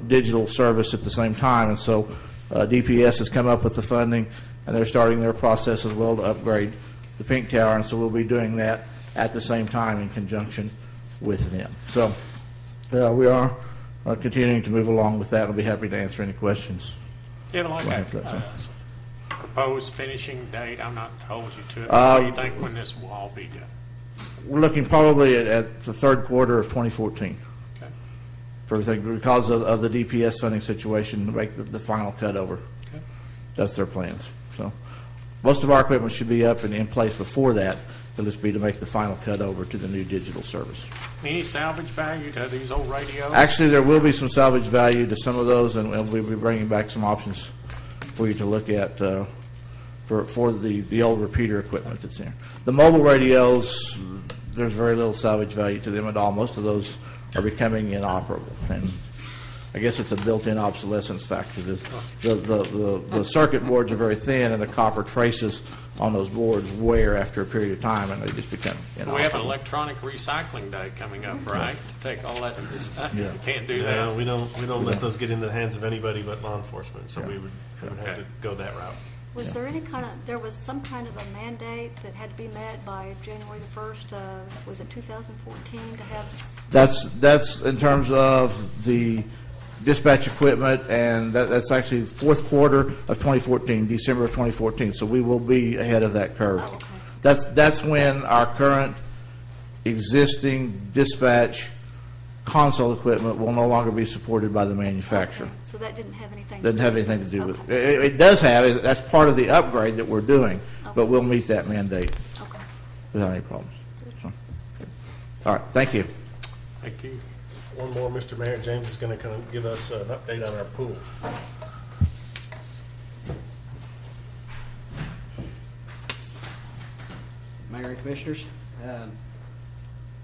digital service at the same time. And so DPS has come up with the funding, and they're starting their process as well to upgrade the Pink Tower. And so we'll be doing that at the same time in conjunction with them. So we are continuing to move along with that. I'll be happy to answer any questions. Yeah, like a proposed finishing date, I'm not hold you to it. What do you think when this will all be done? We're looking probably at the third quarter of 2014. Okay. For everything, because of the DPS funding situation, to make the final cut over. Okay. That's their plans. So most of our equipment should be up and in place before that. It'll just be to make the final cut over to the new digital service. Any salvage value to these old radios? Actually, there will be some salvage value to some of those, and we'll be bringing back some options for you to look at for the old repeater equipment that's there. The mobile radios, there's very little salvage value to them at all. Most of those are becoming inoperable, and I guess it's a built-in obsolescence factor. The circuit boards are very thin, and the copper traces on those boards wear after a period of time, and they just become inoperable. We have an electronic recycling day coming up, right? To take all that. You can't do that. No, we don't let those get into the hands of anybody but law enforcement. So we would have to go that route. Was there there was some kind of a mandate that had to be met by January the 1st of, was it 2014 to have? That's in terms of the dispatch equipment, and that's actually fourth quarter of 2014, December of 2014. So we will be ahead of that curve. Oh, okay. That's when our current existing dispatch console equipment will no longer be supported by the manufacturer. Okay. So that didn't have anything. Doesn't have anything to do with it. It does have. That's part of the upgrade that we're doing, but we'll meet that mandate without any problems. So, all right. Thank you. Thank you. One more, Mr. Mayor. James is going to come give us an update on our pool. Mayor and Commissioners,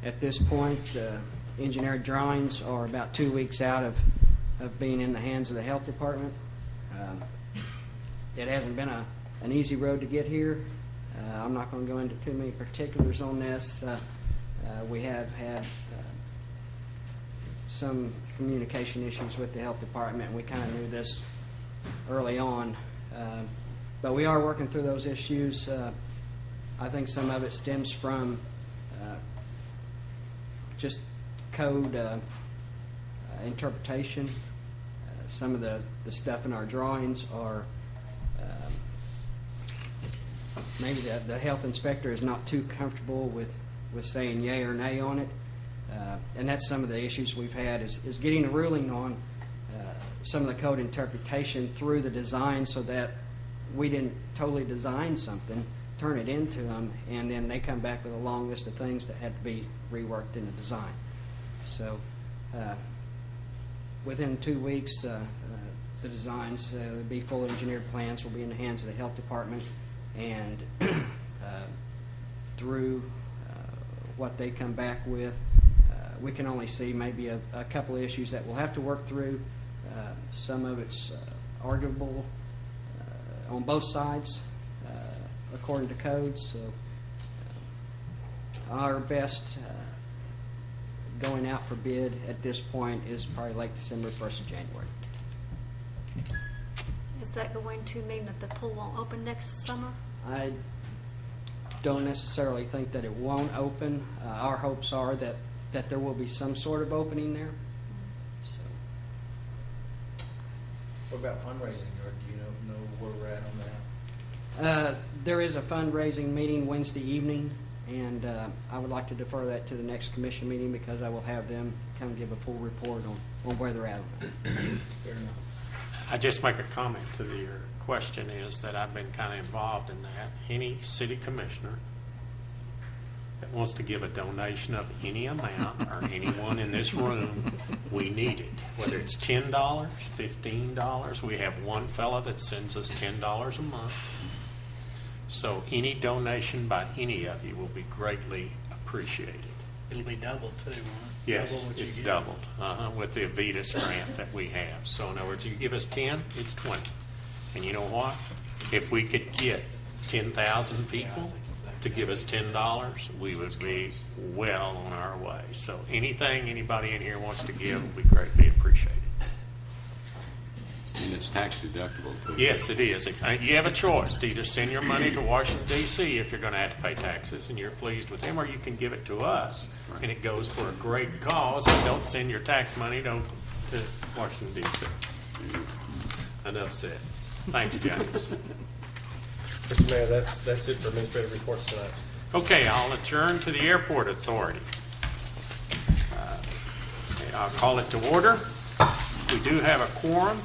at this point, engineered drawings are about 2 weeks out of being in the hands of the Health Department. It hasn't been an easy road to get here. I'm not going to go into too many particulars on this. We have had some communication issues with the Health Department, and we kind of knew this early on. But we are working through those issues. I think some of it stems from just code interpretation. Some of the stuff in our drawings are maybe the health inspector is not too comfortable with saying yay or nay on it. And that's some of the issues we've had is getting a ruling on some of the code interpretation through the design so that we didn't totally design something, turn it into them, and then they come back with a long list of things that had to be reworked in the design. So within 2 weeks, the designs, will be full engineered plans, will be in the hands of the health department, and through what they come back with, we can only see maybe a couple of issues that we'll have to work through. Some of it's arguable on both sides, according to code. So our best going out for bid at this point is probably late December, 1st of January. Is that going to mean that the pool won't open next summer? I don't necessarily think that it won't open. Our hopes are that there will be some sort of opening there. So. What about fundraising, or do you know where we're at on that? There is a fundraising meeting Wednesday evening, and I would like to defer that to the next commission meeting because I will have them come give a full report on where they're at. Fair enough. I just make a comment to your question is that I've been kind of involved in that. Any city commissioner that wants to give a donation of any amount or anyone in this room, we need it. Whether it's $10, $15, we have one fella that sends us $10 a month. So any donation by any of you will be greatly appreciated. It'll be doubled too, won't it? Yes, Double what you it's give. doubled with the Avitas grant that we have. So in other words, you give us 10, it's 20. And you know what? If we could get 10,000 people to give us $10, we would be well on our way. So anything anybody in here wants to give will be greatly appreciated. And it's tax deductible too. Yes, it is. You have a choice to either send your money to Washington, D.C. if you're going to have to pay taxes and you're pleased with them, or you can give it to us and it goes for a great cause, and don't send your tax money to Washington, D.C. Enough said. Thanks, James. Mr. Mayor, that's it for administrative reports tonight. Okay, I'll adjourn to the Airport Authority. I'll call it to order. We do have a quorum.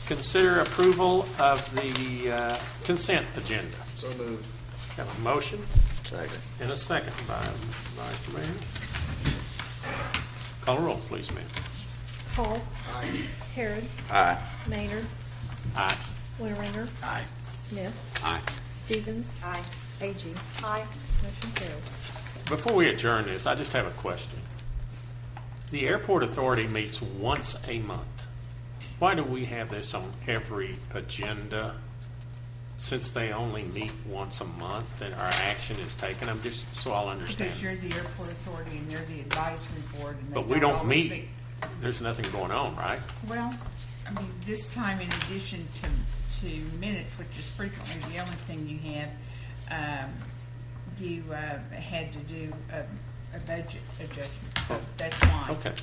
Consider approval of the consent agenda. So moved. Have a motion Second. and a second by Vice Mayor. Call a roll, please, ma'am. Hall. Harrod. Aye. Maynard. Aye. Winteringer. Aye. Smith. Aye. Stevens. Aye. Agee. Aye. Motion carries. Before we adjourn this, I just have a question. The Airport Authority meets once a month. Why do we have this on every agenda since they only meet once a month and our action is taken? I'm just, so I'll understand. Because you're the airport authority and they're the advisory board. And they But we don't always meet, there's nothing going on, right? Well, I mean, this time in addition to minutes, which is frequently the only thing you have, you had to do a budget adjustment, so that's why. Okay.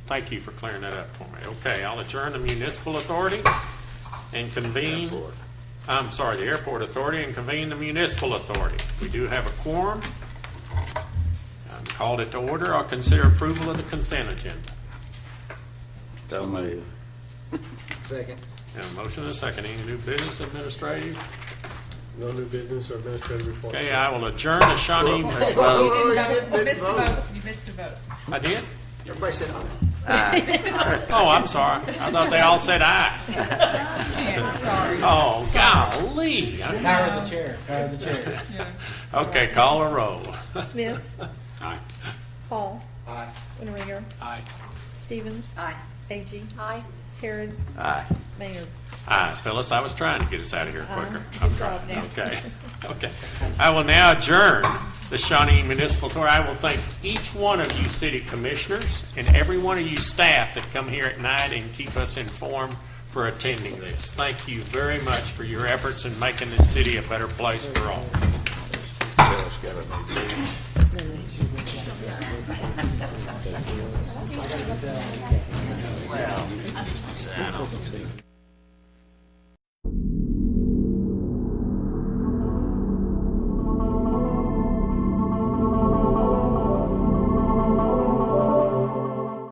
Thank you for clearing that up for me. Okay, I'll adjourn the Municipal Authority and convene, the Airport Authority and convene the Municipal Authority. We do have a quorum. Called it to order. I'll consider approval of the consent agenda. So move. Second. And a motion and a second. Any new business administrative? No new business or administrative reports. Okay, I will adjourn the Shawnee. You missed a vote. You missed a vote. I did? Everybody said Aye. Oh, I'm sorry. I thought they all said aye. Yeah, sorry. Oh, golly. Power of the chair. Power of the chair. Okay, call a roll. Smith. Aye. Hall. Aye. Winteringer. Aye. Stevens. Aye. Agee. Aye. Harrod. Aye. Maynard. All right, Phyllis, I was trying to get us out of here quicker. Good job, Dan. Okay, okay. I will now adjourn the Shawnee Municipal Authority. I will thank each one of you city commissioners and every one of you staff that come here at night and keep us informed for attending this. Thank you very much for your efforts in making this city a better place for all. Bill's got a new Well,